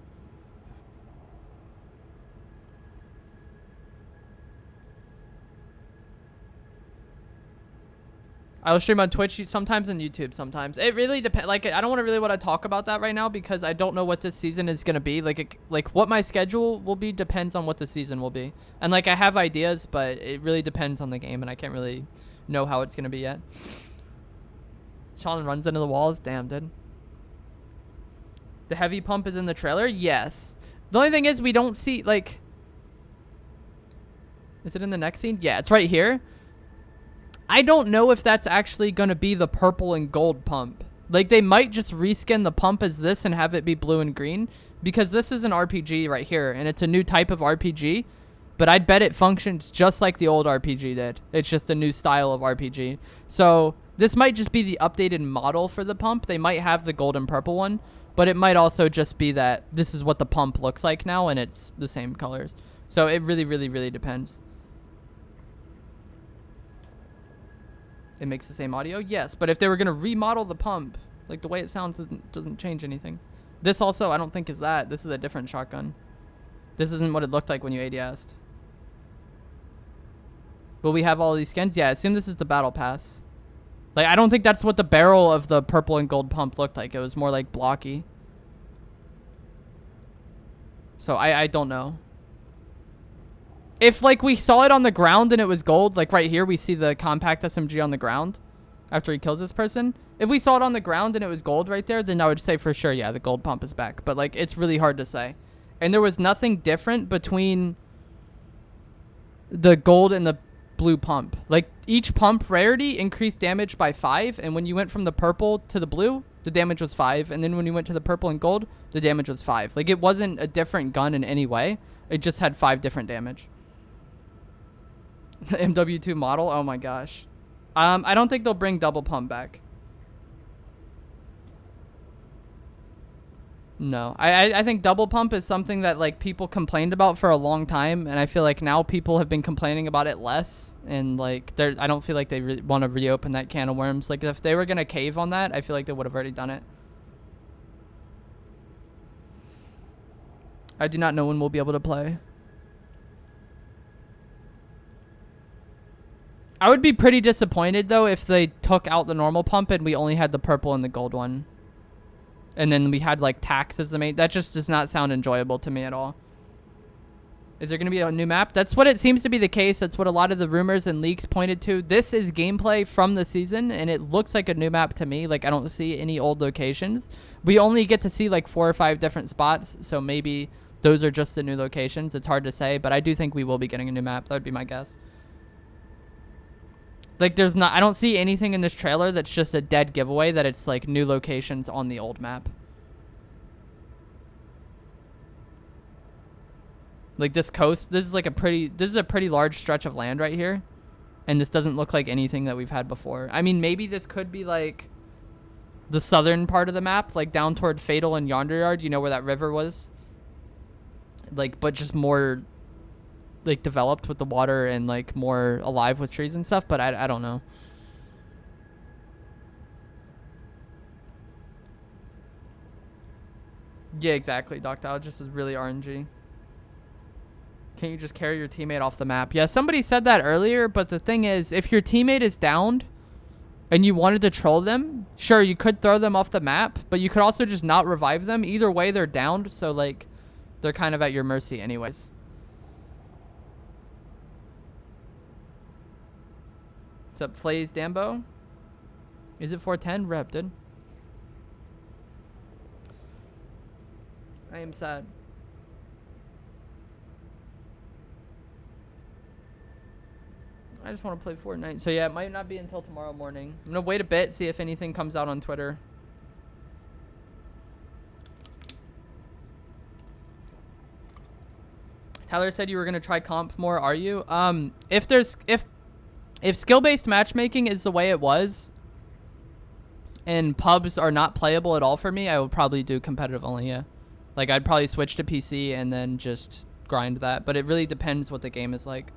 I'll stream on Twitch sometimes and YouTube sometimes. It really depends. Like, I don't really want to talk about that right now because I don't know what this season is going to be. Like what my schedule will be depends on what the season will be. And, like, I have ideas, but it really depends on the game, and I can't really know how it's going to be yet. Sean runs into the walls. Damn, dude. The heavy pump is in the trailer? Yes. The only thing is we don't see, like... Is it in the next scene? Yeah, it's right here. I don't know if that's actually going to be the purple and gold pump. Like, they might just reskin the pump as this and have it be blue and green. Because this is an RPG right here, and it's a new type of RPG. But I'd bet it functions just like the old RPG did. It's just a new style of RPG. So, this might just be the updated model for the pump. They might have the gold and purple one. But it might also just be that this is what the pump looks like now, and it's the same colors. So, it really, really, really depends. It makes the same audio? Yes, but if they were going to remodel the pump, like the way it sounds doesn't change anything. This also I don't think is that. This is a different shotgun. This isn't what it looked like when you ADS'd. But we have all these skins. Yeah, I assume this is the battle pass. Like, I don't think that's what the barrel of the purple and gold pump looked like. It was more like blocky. So I don't know. If like we saw it on the ground and it was gold, like right here we see the compact SMG on the ground after he kills this person. If we saw it on the ground and it was gold right there, then I would say for sure, yeah, the gold pump is back. But like, it's really hard to say. And there was nothing different between the gold and the blue pump. Like, each pump rarity increased damage by 5, and when you went from the purple to the blue, the damage was 5, and then when you went to the purple and gold, the damage was 5. Like, it wasn't a different gun in any way. It just had 5 different damage. The MW2 model? Oh my gosh. I don't think they'll bring double pump back. No, I think double pump is something that like people complained about for a long time, and I feel like now people have been complaining about it less, and like I don't feel like they really want to reopen that can of worms. Like, if they were gonna cave on that, I feel like they would have already done it. I do not know when we'll be able to play. I would be pretty disappointed though if they took out the normal pump and we only had the purple and the gold one. And then we had like tax as the main. That just does not sound enjoyable to me at all. Is there going to be a new map? That's what it seems to be the case. That's what a lot of the rumors and leaks pointed to. This is gameplay from the season, and it looks like a new map to me. Like, I don't see any old locations. We only get to see like 4 or 5 different spots, so maybe those are just the new locations. It's hard to say, but I do think we will be getting a new map. That would be my guess. Like, I don't see anything in this trailer that's just a dead giveaway that it's like new locations on the old map. Like, this coast, this is a pretty large stretch of land right here. And this doesn't look like anything that we've had before. I mean, maybe this could be like the southern part of the map, like down toward Fatal and Yonder Yard, you know, where that river was. Like, but just more like developed with the water and like more alive with trees and stuff, but I don't know. Yeah, exactly. Doctor just is really RNG. Can't you just carry your teammate off the map? Yeah, somebody said that earlier, but the thing is, if your teammate is downed and you wanted to troll them, sure, you could throw them off the map, but you could also just not revive them. Either way, they're downed, so like they're kind of at your mercy anyways. What's up, Flays Dambo? Is it 410? Rep, dude. I am sad. I just want to play Fortnite. So yeah, it might not be until tomorrow morning. I'm going to wait a bit, see if anything comes out on Twitter. Tyler said you were going to try comp more. Are you? If skill-based matchmaking is the way it was and pubs are not playable at all for me, I would probably do competitive only, yeah. Like, I'd probably switch to PC and then just grind that. But it really depends what the game is like.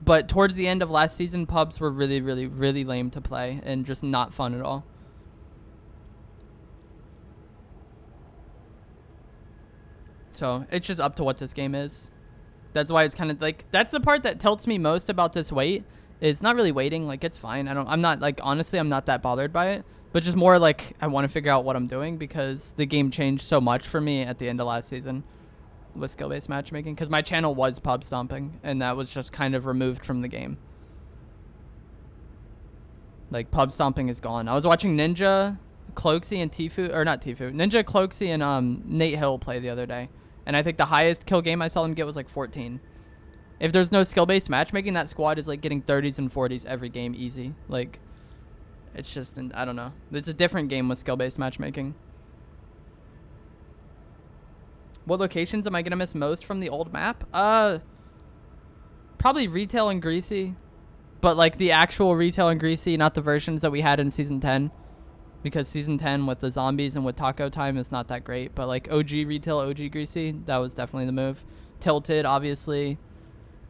But towards the end of last season, pubs were really, really, really lame to play and just not fun at all. So it's just up to what this game is. That's why it's kind of like, that's the part that tilts me most about this wait. Is not really waiting. Like, it's fine. I'm not like, honestly, I'm not that bothered by it. But just more like, I want to figure out what I'm doing because the game changed so much for me at the end of last season with skill-based matchmaking. Because my channel was pub stomping, and that was just kind of removed from the game. Like, pub stomping is gone. I was watching Ninja, Cloaksy, and Tfue, or not Tfue, Ninja, Cloaksy, and Nate Hill play the other day. And I think the highest kill game I saw them get was like 14. If there's no skill-based matchmaking, that squad is like getting 30s and 40s every game easy. Like, it's just, I don't know. It's a different game with skill-based matchmaking. What locations am I going to miss most from the old map? Probably Retail and Greasy. But like the actual Retail and Greasy, not the versions that we had in Season 10. Because Season 10 with the zombies and with Taco Time is not that great. But like OG Retail, OG Greasy, that was definitely the move. Tilted, obviously.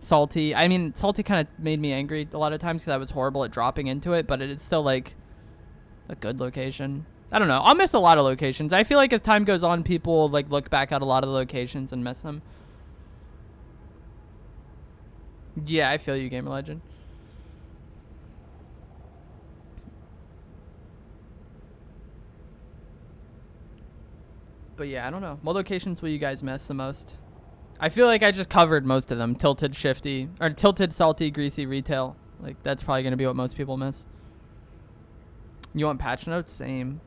Salty. I mean, Salty kind of made me angry a lot of times because I was horrible at dropping into it. But it is still like a good location. I don't know. I'll miss a lot of locations. I feel like as time goes on, people will like look back at a lot of the locations and miss them. Yeah, I feel you, Gamer Legend. But yeah, I don't know. What locations will you guys miss the most? I feel like I just covered most of them. Tilted, shifty, or tilted, salty, greasy, retail. Like, that's probably going to be what most people miss. You want patch notes? Same.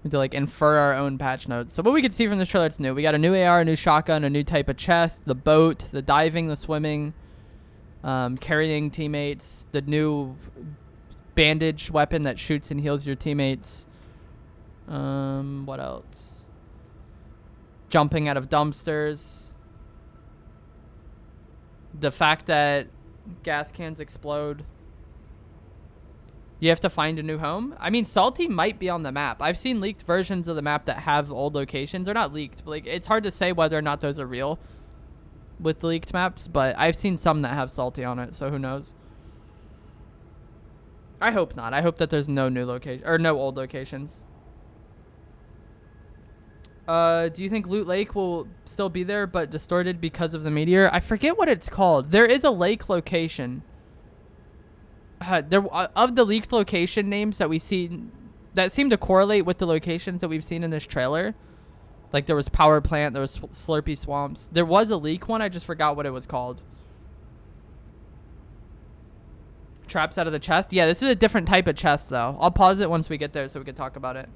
We have to, like, infer our own patch notes. So what we can see from this trailer, it's new. We got a new AR, a new shotgun, a new type of chest, the boat, the diving, the swimming, carrying teammates, the new bandage weapon that shoots and heals your teammates. What else? Jumping out of dumpsters. The fact that gas cans explode. You have to find a new home. I mean, Salty might be on the map. I've seen leaked versions of the map that have old locations. They're not leaked, but like it's hard to say whether or not those are real with leaked maps, but I've seen some that have Salty on it, so who knows? I hope not. I hope that there's no new location or no old locations. Do you think Loot Lake will still be there but distorted because of the meteor? I forget what it's called. There is a lake location. Of the leaked location names that we see that seem to correlate with the locations that we've seen in this trailer. Like there was Power Plant, there was Slurpy Swamps. There was a leak one, I just forgot what it was called. Traps out of the chest? Yeah, this is a different type of chest though. I'll pause it once we get there so we can talk about it.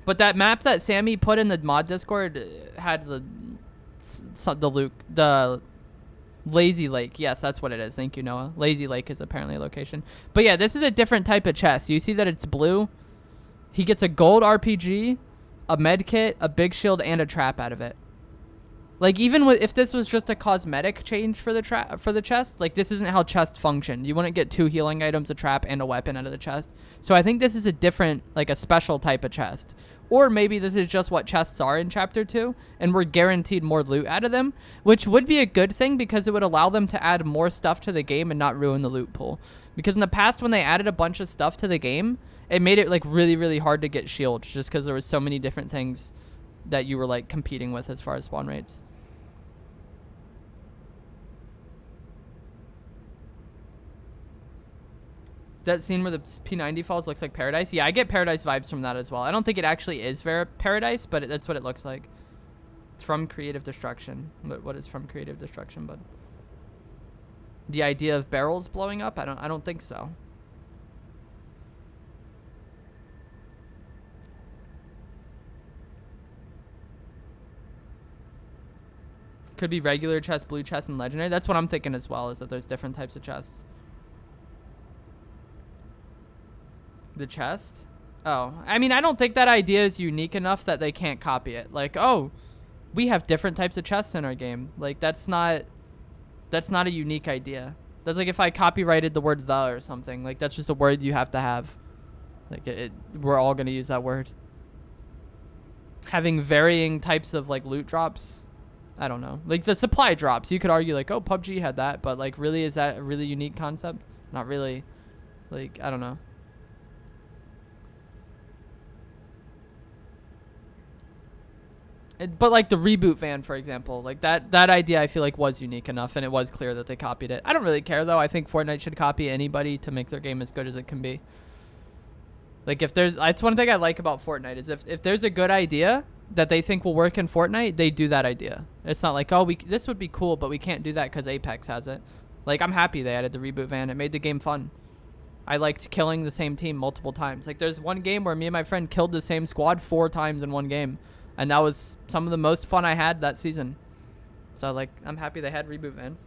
But that map that Sammy put in the mod Discord had the Lazy Lake. Yes, that's what it is. Thank you, Noah. Lazy Lake is apparently a location. But yeah, this is a different type of chest. You see that it's blue? He gets a gold RPG, a med kit, a big shield, and a trap out of it. Like even if this was just a cosmetic change for the chest, like this isn't how chests function. You wouldn't get 2 healing items, a trap, and a weapon out of the chest. So I think this is a different, like a special type of chest. Or maybe this is just what chests are in Chapter 2, and we're guaranteed more loot out of them, which would be a good thing because it would allow them to add more stuff to the game and not ruin the loot pool. Because in the past, when they added a bunch of stuff to the game, it made it like really, really hard to get shields just because there was so many different things that you were like competing with as far as spawn rates. That scene where the P90 falls looks like Paradise. Yeah, I get Paradise vibes from that as well. I don't think it actually is Paradise, but that's what it looks like. It's from Creative Destruction. What is from Creative Destruction, bud? The idea of barrels blowing up? I don't think so. Could be regular chest, blue chest, and legendary. That's what I'm thinking as well, is that there's different types of chests. The chest? Oh, I mean, I don't think that idea is unique enough that they can't copy it. Like, oh, we have different types of chests in our game. Like, that's not a unique idea. That's like if I copyrighted the word the or something. Like, that's just a word you have to have. Like, we're all going to use that word. Having varying types of, like, loot drops. I don't know. Like, the supply drops. You could argue, like, oh, PUBG had that. But, like, really, is that a really unique concept? Not really. Like, I don't know. But like the reboot van, for example, like that idea I feel like was unique enough, and it was clear that they copied it. I don't really care though. I think Fortnite should copy anybody to make their game as good as it can be. Like that's one thing I like about Fortnite is if there's a good idea that they think will work in Fortnite, they do that idea. It's not like, oh, this would be cool, but we can't do that because Apex has it. Like, I'm happy they added the reboot van. It made the game fun. I liked killing the same team multiple times. Like, there's one game where me and my friend killed the same squad 4 times in one game. And that was some of the most fun I had that season. So, like, I'm happy they had reboot vans.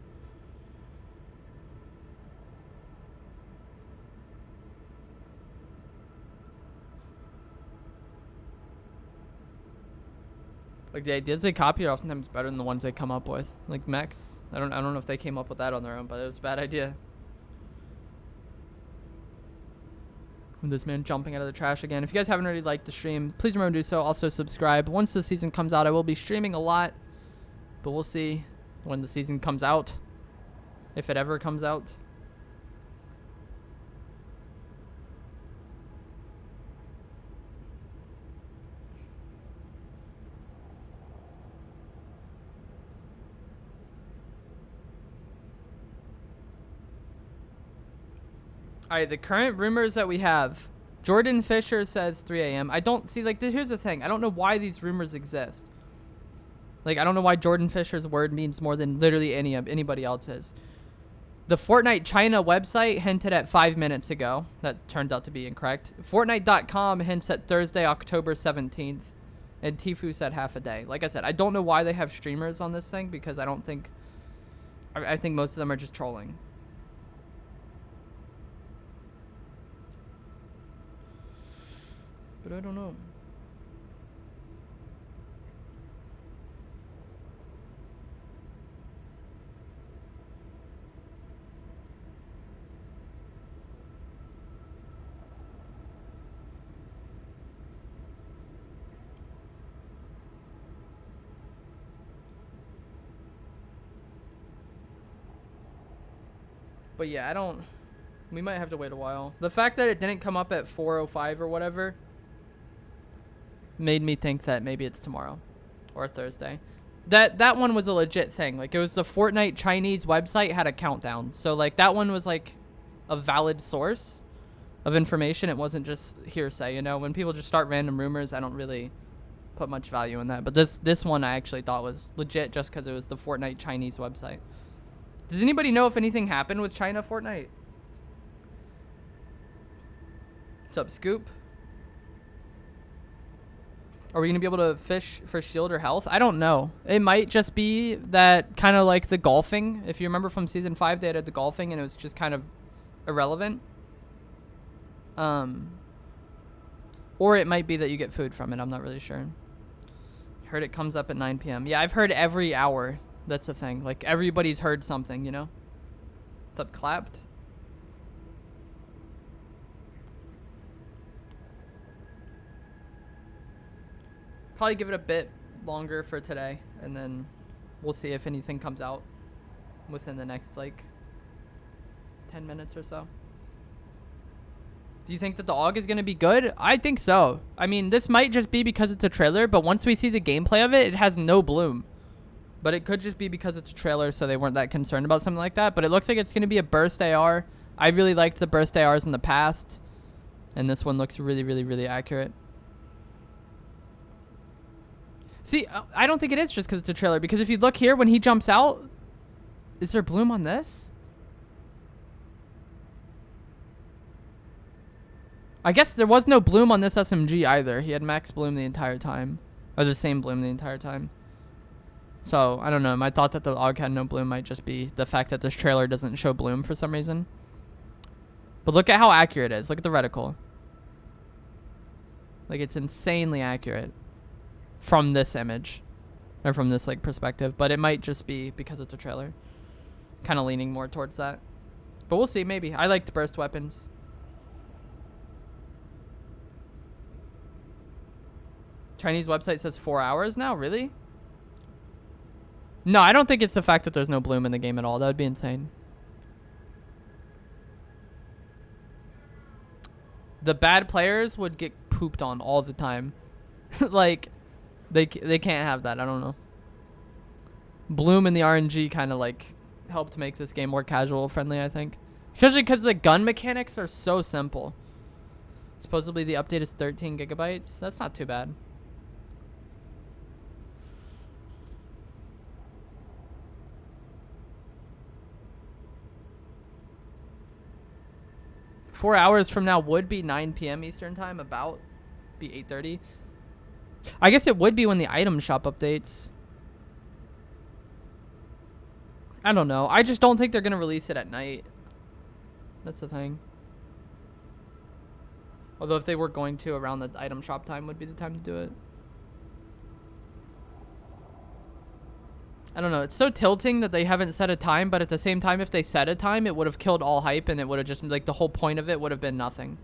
Like, the ideas they copy are oftentimes better than the ones they come up with. Like, mechs. I don't know if they came up with that on their own, but it was a bad idea. This man jumping out of the trash again. If you guys haven't already liked the stream, please remember to do so. Also subscribe. Once the season comes out, I will be streaming a lot, but we'll see when the season comes out. if it ever comes out. All right, the current rumors that we have. Jordan Fisher says 3 a.m. I don't see, like, here's the thing. I don't know why these rumors exist. Like, I don't know why Jordan Fisher's word means more than literally anybody else's. The Fortnite China website hinted at 5 minutes ago. That turned out to be incorrect. Fortnite.com hints at Thursday, October 17th. And Tfue said half a day. Like I said, I don't know why they have streamers on this thing because I don't think... I think most of them are just trolling. But I don't know. But yeah, I don't... We might have to wait a while. The fact that it didn't come up at 4:05 or whatever made me think that maybe it's tomorrow or Thursday. That one was a legit thing. Like, it was the Fortnite Chinese website had a countdown. So, like, that one was, like, a valid source of information. It wasn't just hearsay, you know? When people just start random rumors, I don't really put much value in that. But this one I actually thought was legit just because it was the Fortnite Chinese website. Does anybody know if anything happened with China Fortnite? What's up, Scoop? Are we going to be able to fish for shield or health? I don't know. It might just be that kind of like the golfing. If you remember from Season 5, they had the golfing and it was just kind of irrelevant. Or it might be that you get food from it. I'm not really sure. Heard it comes up at 9 p.m. Yeah, I've heard every hour. That's the thing. Like, everybody's heard something, you know? What's up, Clapped? Probably give it a bit longer for today, and then we'll see if anything comes out within the next, like, 10 minutes or so. Do you think that the AUG is going to be good? I think so. I mean, this might just be because it's a trailer, but once we see the gameplay of it, it has no bloom. But it could just be because it's a trailer, so they weren't that concerned about something like that. But it looks like it's going to be a burst AR. I really liked the burst ARs in the past. And this one looks really, really, really accurate. See, I don't think it is just because it's a trailer. Because if you look here, when he jumps out, is there bloom on this? I guess there was no bloom on this SMG either. He had max bloom the entire time. Or the same bloom the entire time. So, I don't know. My thought that the AUG had no bloom might just be the fact that this trailer doesn't show bloom for some reason. But look at how accurate it is. Look at the reticle. Like, it's insanely accurate from this image. Or from this, like, perspective. But it might just be because it's a trailer. Kind of leaning more towards that. But we'll see, maybe. I like the burst weapons. Chinese website says 4 hours now? Really? No, I don't think it's the fact that there's no bloom in the game at all. That would be insane. The bad players would get pooped on all the time. Like, they can't have that. I don't know. Bloom in the RNG kind of, like, helped make this game more casual friendly, I think. Especially because the gun mechanics are so simple. Supposedly the update is 13 gigabytes. That's not too bad. Four hours from now would be 9 p.m. Eastern time, about be 8:30. I guess it would be when the item shop updates. I don't know. I just don't think they're going to release it at night. That's the thing. Although if they were going to, around the item shop time would be the time to do it. I don't know. It's so tilting that they haven't set a time, but at the same time, if they set a time, it would have killed all hype, and it would have just, like, the whole point of it would have been nothing.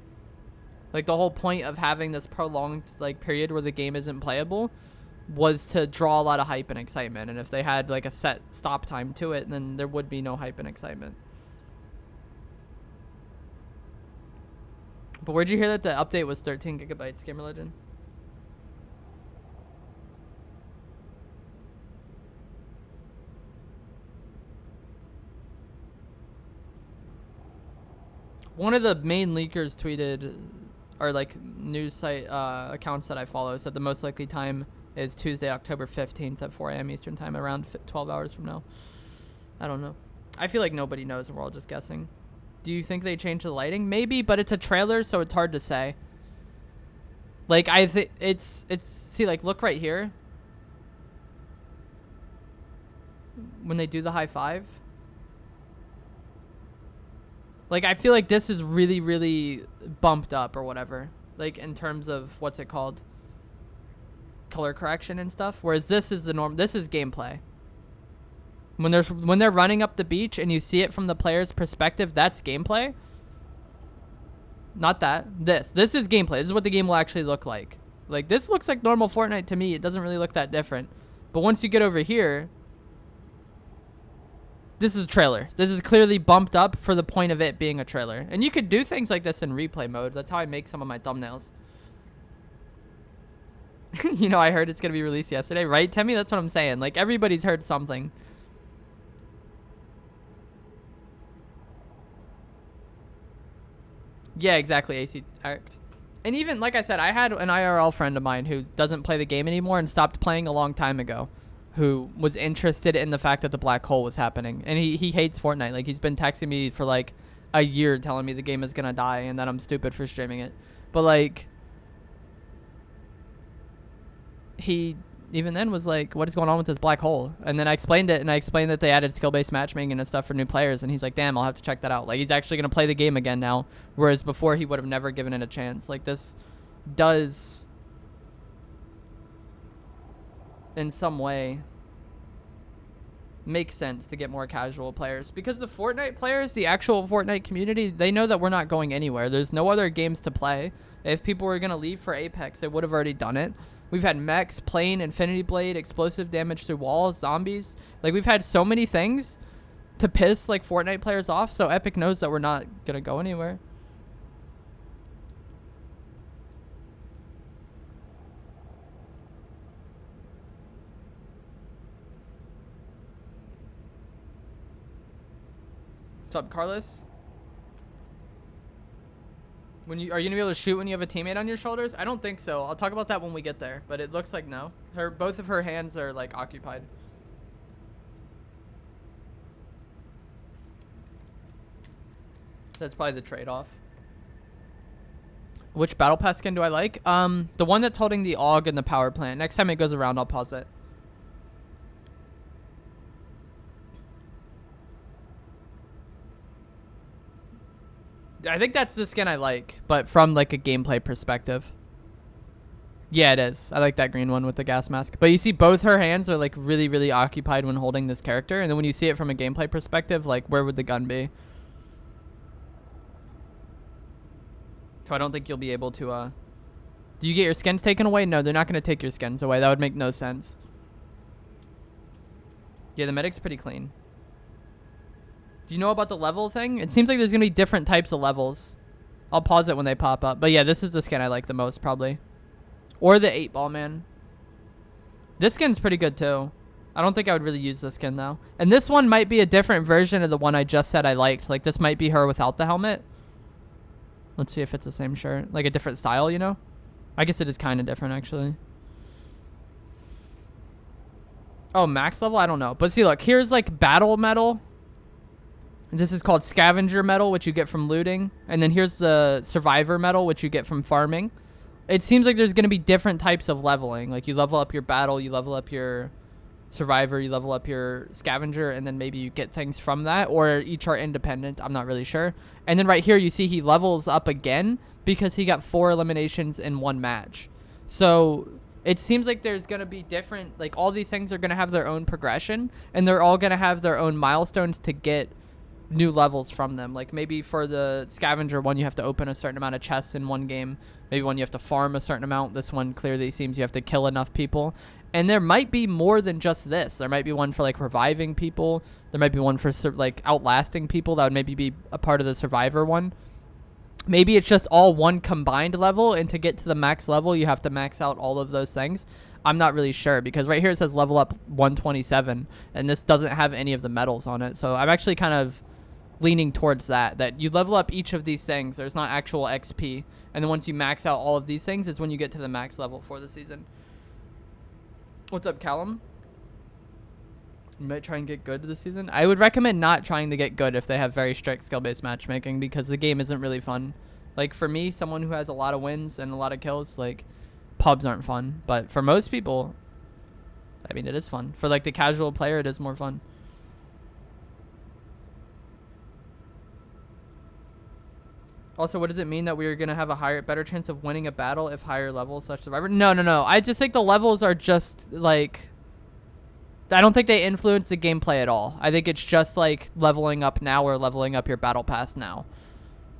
Like, the whole point of having this prolonged, like, period where the game isn't playable was to draw a lot of hype and excitement. And if they had like a set stop time to it, then there would be no hype and excitement. But where'd you hear that the update was 13 gigabytes, Gamer Legend? One of the main leakers tweeted, or like news site accounts that I follow, said the most likely time is Tuesday, October 15th at 4 a.m. Eastern time, around 12 hours from now. I don't know. I feel like nobody knows and we're all just guessing. Do you think they changed the lighting? Maybe, but it's a trailer, so it's hard to say. Like, I think it's, see, like, look right here. When they do the high five. Like, I feel like this is really, really bumped up or whatever. Like, in terms of, what's it called? Color correction and stuff. Whereas this is the norm. This is gameplay. When they're running up the beach and you see it from the player's perspective, that's gameplay. Not that. This is gameplay. This is what the game will actually look like. Like, this looks like normal Fortnite to me. It doesn't really look that different. But once you get over here, this is a trailer. This is clearly bumped up for the point of it being a trailer. And you could do things like this in replay mode. That's how I make some of my thumbnails. You know, I heard it's going to be released yesterday, right, Temmie? That's what I'm saying. Like, everybody's heard something. Yeah, exactly, AC Act. And even, like I said, I had an IRL friend of mine who doesn't play the game anymore and stopped playing a long time ago, who was interested in the fact that the black hole was happening. And he hates Fortnite. Like, he's been texting me for, like, a year telling me the game is going to die and that I'm stupid for streaming it. But, like, he even then was like, what is going on with this black hole? And then I explained it, and I explained that they added skill-based matchmaking and stuff for new players, and he's like, damn, I'll have to check that out. Like, he's actually going to play the game again now, whereas before he would have never given it a chance. Like, this does, in some way, make sense to get more casual players. Because the Fortnite players, the actual Fortnite community, they know that we're not going anywhere. There's no other games to play. If people were going to leave for Apex, they would have already done it. We've had mechs, plane, infinity blade, explosive damage through walls, zombies. Like, we've had so many things to piss, like, Fortnite players off, so Epic knows that we're not going to go anywhere. What's up, Carlos? Are you gonna be able to shoot when you have a teammate on your shoulders? I don't think so. I'll talk about that when we get there, but it looks like no. Both of her hands are like occupied. That's probably the trade-off. Which battle pass skin do I like? The one that's holding the AUG and the power plant. Next time it goes around, I'll pause it. I think that's the skin I like, but from like a gameplay perspective. Yeah, it is. I like that green one with the gas mask. But you see both her hands are like really, really occupied when holding this character. And then when you see it from a gameplay perspective, like where would the gun be? So I don't think you'll be able to, do you get your skins taken away? No, they're not going to take your skins away. That would make no sense. Yeah, the medic's pretty clean. Do you know about the level thing? It seems like there's going to be different types of levels. I'll pause it when they pop up. But yeah, this is the skin I like the most, probably. Or the 8-ball, man. This skin's pretty good, too. I don't think I would really use this skin, though. And this one might be a different version of the one I just said I liked. Like, this might be her without the helmet. Let's see if it's the same shirt. Like, a different style, you know? I guess it is kind of different, actually. Oh, max level? I don't know. But see, look. Here's, like, battle medal. This is called scavenger medal, which you get from looting. And then here's the survivor medal, which you get from farming. It seems like there's going to be different types of leveling. Like, you level up your battle, you level up your survivor, you level up your scavenger, and then maybe you get things from that. Or each are independent. I'm not really sure. And then right here, you see he levels up again because he got 4 eliminations in 1 match. So it seems like there's going to be different, like, all these things are going to have their own progression, and they're all going to have their own milestones to get new levels from them. Like, maybe for the scavenger one, you have to open a certain amount of chests in one game. Maybe one you have to farm a certain amount. This one clearly seems you have to kill enough people. And there might be more than just this. There might be one for like reviving people. There might be one for like outlasting people. That would maybe be a part of the survivor one. Maybe it's just all one combined level, and to get to the max level, you have to max out all of those things. I'm not really sure, because right here it says level up 127, and this doesn't have any of the medals on it. So I'm actually kind of leaning towards that you level up each of these things. There's not actual XP. And then once you max out all of these things is when you get to the max level for the season. What's up, Callum? You might try and get good this season. I would recommend not trying to get good if they have very strict skill-based matchmaking, because the game isn't really fun. Like, for me, someone who has a lot of wins and a lot of kills, like, pubs aren't fun. But for most people, I mean, it is fun. For, like, the casual player, it is more fun. Also, what does it mean that we're going to have a better chance of winning a battle if higher levels such survivor? No. I just think the levels are just, like, I don't think they influence the gameplay at all. I think it's just, like, leveling up now or leveling up your battle pass now.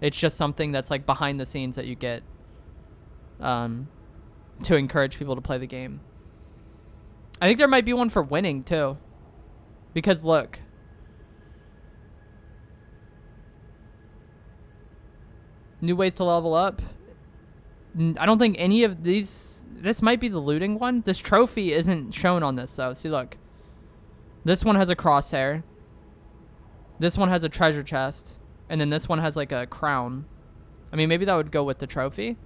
It's just something that's, like, behind the scenes that you get to encourage people to play the game. I think there might be one for winning, too. Because, look. New ways to level up. I don't think any of these... This might be the looting one. This trophy isn't shown on this, though. See, look. This one has a crosshair. This one has a treasure chest. And then this one has, like, a crown. I mean, maybe that would go with the trophy.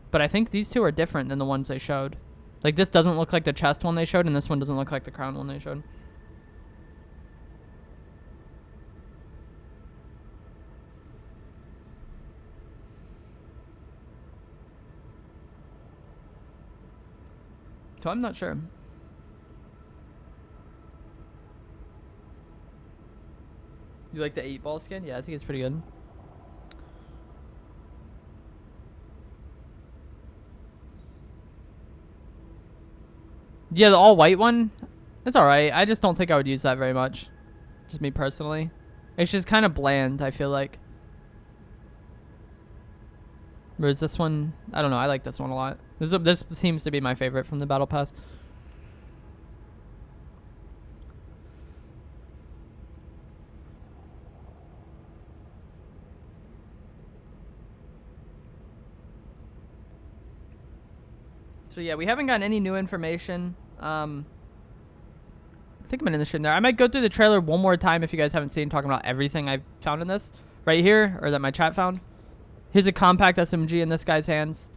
But I think these two are different than the ones they showed. Like, this doesn't look like the chest one they showed, and this one doesn't look like the crown one they showed. So I'm not sure. You like the 8-ball skin? Yeah, I think it's pretty good. Yeah, the all-white one, it's alright. I just don't think I would use that very much. Just me personally. It's just kind of bland, I feel like. Whereas this one, I don't know, I like this one a lot. This seems to be my favorite from the Battle Pass. So yeah, we haven't gotten any new information. I think I'm in the shit there. I might go through the trailer one more time if you guys haven't seen, talking about everything I found in this. Right here, or that my chat found. Here's a compact SMG in this guy's hands.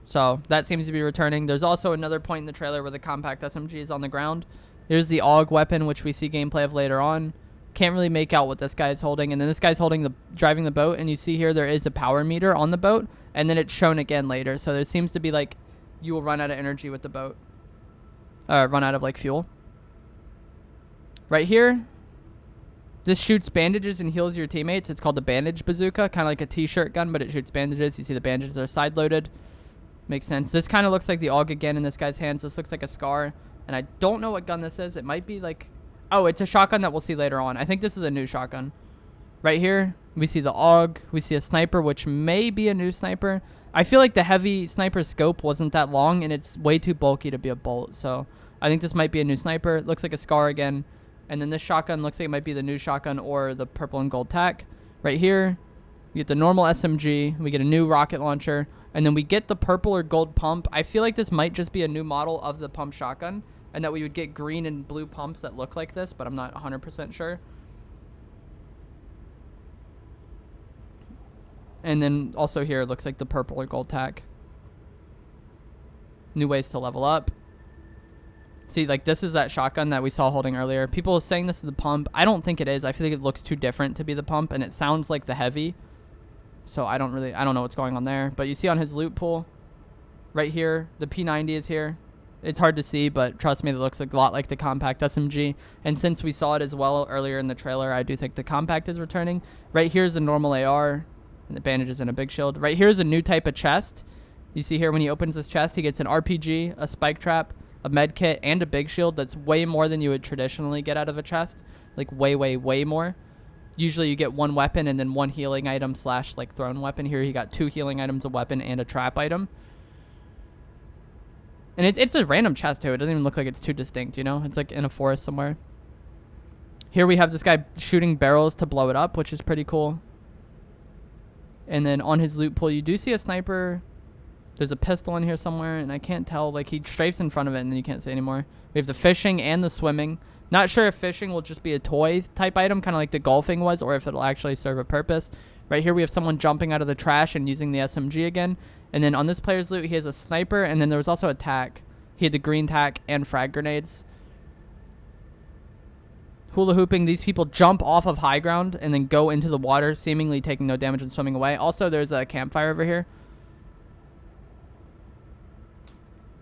So that seems to be returning. There's also another point in the trailer where the compact SMG is on the ground. Here's the AUG weapon, which we see gameplay of later on. Can't really make out what this guy is holding. And then this guy's driving the boat. And you see here there is a power meter on the boat. And then it's shown again later. So there seems to be like, you will run out of energy with the boat. Run out of like fuel. Right here. This shoots bandages and heals your teammates. It's called the Bandage Bazooka. Kind of like a t-shirt gun, but it shoots bandages. You see the bandages are side-loaded. Makes sense. This kind of looks like the AUG again in this guy's hands. This looks like a SCAR. And I don't know what gun this is. It might be like... Oh, it's a shotgun that we'll see later on. I think this is a new shotgun. Right here, we see the AUG. We see a sniper, which may be a new sniper. I feel like the heavy sniper scope wasn't that long, and it's way too bulky to be a bolt. So I think this might be a new sniper. It looks like a SCAR again. And then this shotgun looks like it might be the new shotgun or the purple and gold tack. Right here, we get the normal SMG. We get a new rocket launcher. And then we get the purple or gold pump. I feel like this might just be a new model of the pump shotgun. And that we would get green and blue pumps that look like this, but I'm not 100% sure. And then also here, it looks like the purple or gold tack. New ways to level up. See, like, this is that shotgun that we saw holding earlier. People are saying this is the pump. I don't think it is. I feel like it looks too different to be the pump, and it sounds like the heavy. So I don't know what's going on there. But you see on his loot pool, right here, the P90 is here. It's hard to see, but trust me, it looks like a lot like the compact SMG. And since we saw it as well earlier in the trailer, I do think the compact is returning. Right here is a normal AR, and the bandages and a big shield. Right here is a new type of chest. You see here when he opens this chest, he gets an RPG, a spike trap, a med kit, and a big shield. That's way more than you would traditionally get out of a chest. Like way, way, way more. usually you get one weapon and then one healing item / like thrown weapon. Here he got 2 healing items, a weapon, and a trap item. And it's a random chest too. It doesn't even look like it's too distinct, you know? It's like in a forest somewhere. Here we have this guy shooting barrels to blow it up, which is pretty cool. And then on his loot pool, you do see a sniper. There's a pistol in here somewhere, and I can't tell. Like, he strafes in front of it, and then you can't see anymore. We have the fishing and the swimming. Not sure if fishing will just be a toy type item, kind of like the golfing was, or if it'll actually serve a purpose. Right here, we have someone jumping out of the trash and using the SMG again. And then on this player's loot, he has a sniper, and then there was also a tac. He had the green tac and frag grenades. Hula hooping, these people jump off of high ground and then go into the water, seemingly taking no damage and swimming away. Also, there's a campfire over here.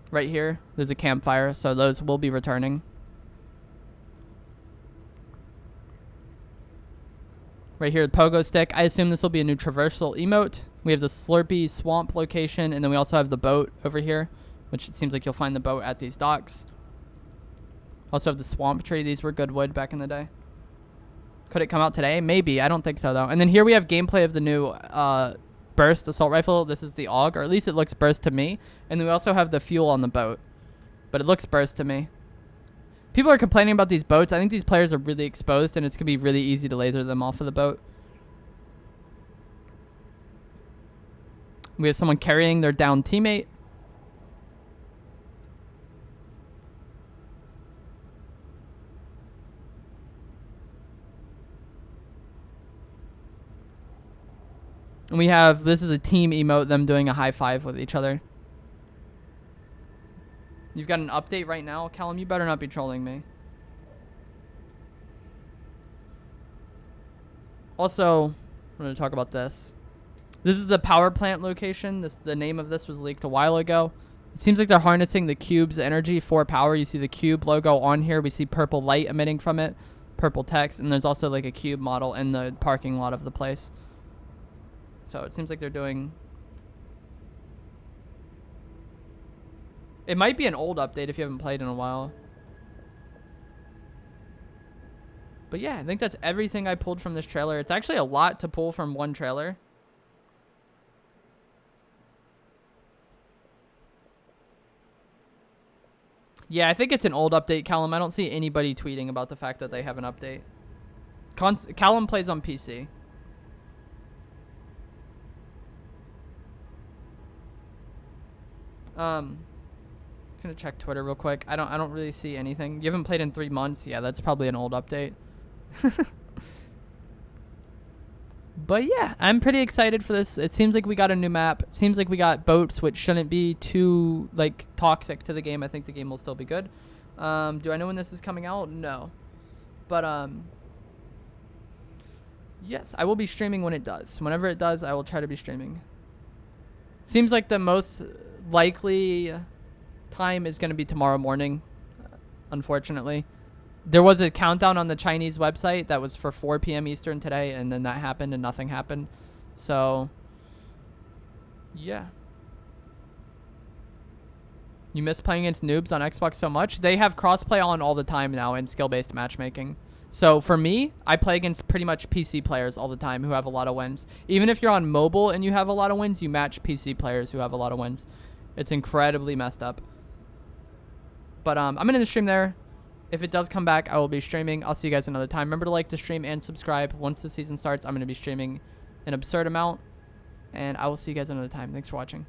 Right here, there's a campfire, so those will be returning. Right here, the pogo stick. I assume this will be a new traversal emote. We have the Slurpee swamp location, and then we also have the boat over here, which it seems like you'll find the boat at these docks. Also have the swamp tree. These were good wood back in the day. Could it come out today? Maybe. I don't think so, though. And then here we have gameplay of the new burst assault rifle. This is the AUG, or at least it looks burst to me. And then we also have the fuel on the boat. But it looks burst to me. People are complaining about these boats. I think these players are really exposed, and it's going to be really easy to laser them off of the boat. We have someone carrying their downed teammate. And we have, this is a team emote, them doing a high five with each other. You've got an update right now, Callum. You better not be trolling me. Also, I'm going to talk about this. This is the power plant location. The name of this was leaked a while ago. It seems like they're harnessing the cube's energy for power. You see the cube logo on here. We see purple light emitting from it, purple text, and there's also like a cube model in the parking lot of the place. So it seems like they're doing... It might be an old update if you haven't played in a while. But yeah, I think that's everything I pulled from this trailer. It's actually a lot to pull from one trailer. Yeah, I think it's an old update, Callum. I don't see anybody tweeting about the fact that they have an update. Callum plays on PC. Just gonna check Twitter real quick. I don't really see anything. You haven't played in 3 months? Yeah, that's probably an old update. But yeah, I'm pretty excited for this. It seems like we got a new map. It seems like we got boats, which shouldn't be too like toxic to the game. I think the game will still be good. Do I know when this is coming out? No. But yes, I will be streaming when it does. Whenever it does, I will try to be streaming. Seems like the most likely time is going to be tomorrow morning, unfortunately. There was a countdown on the Chinese website that was for 4 p.m. Eastern today, and then that happened and nothing happened. So, yeah. You miss playing against noobs on Xbox so much? They have crossplay on all the time now and skill-based matchmaking. So for me, I play against pretty much PC players all the time who have a lot of wins. Even if you're on mobile and you have a lot of wins, you match PC players who have a lot of wins. It's incredibly messed up. But I'm going to stream there. If it does come back, I will be streaming. I'll see you guys another time. Remember to like the stream and subscribe. Once the season starts, I'm going to be streaming an absurd amount. And I will see you guys another time. Thanks for watching.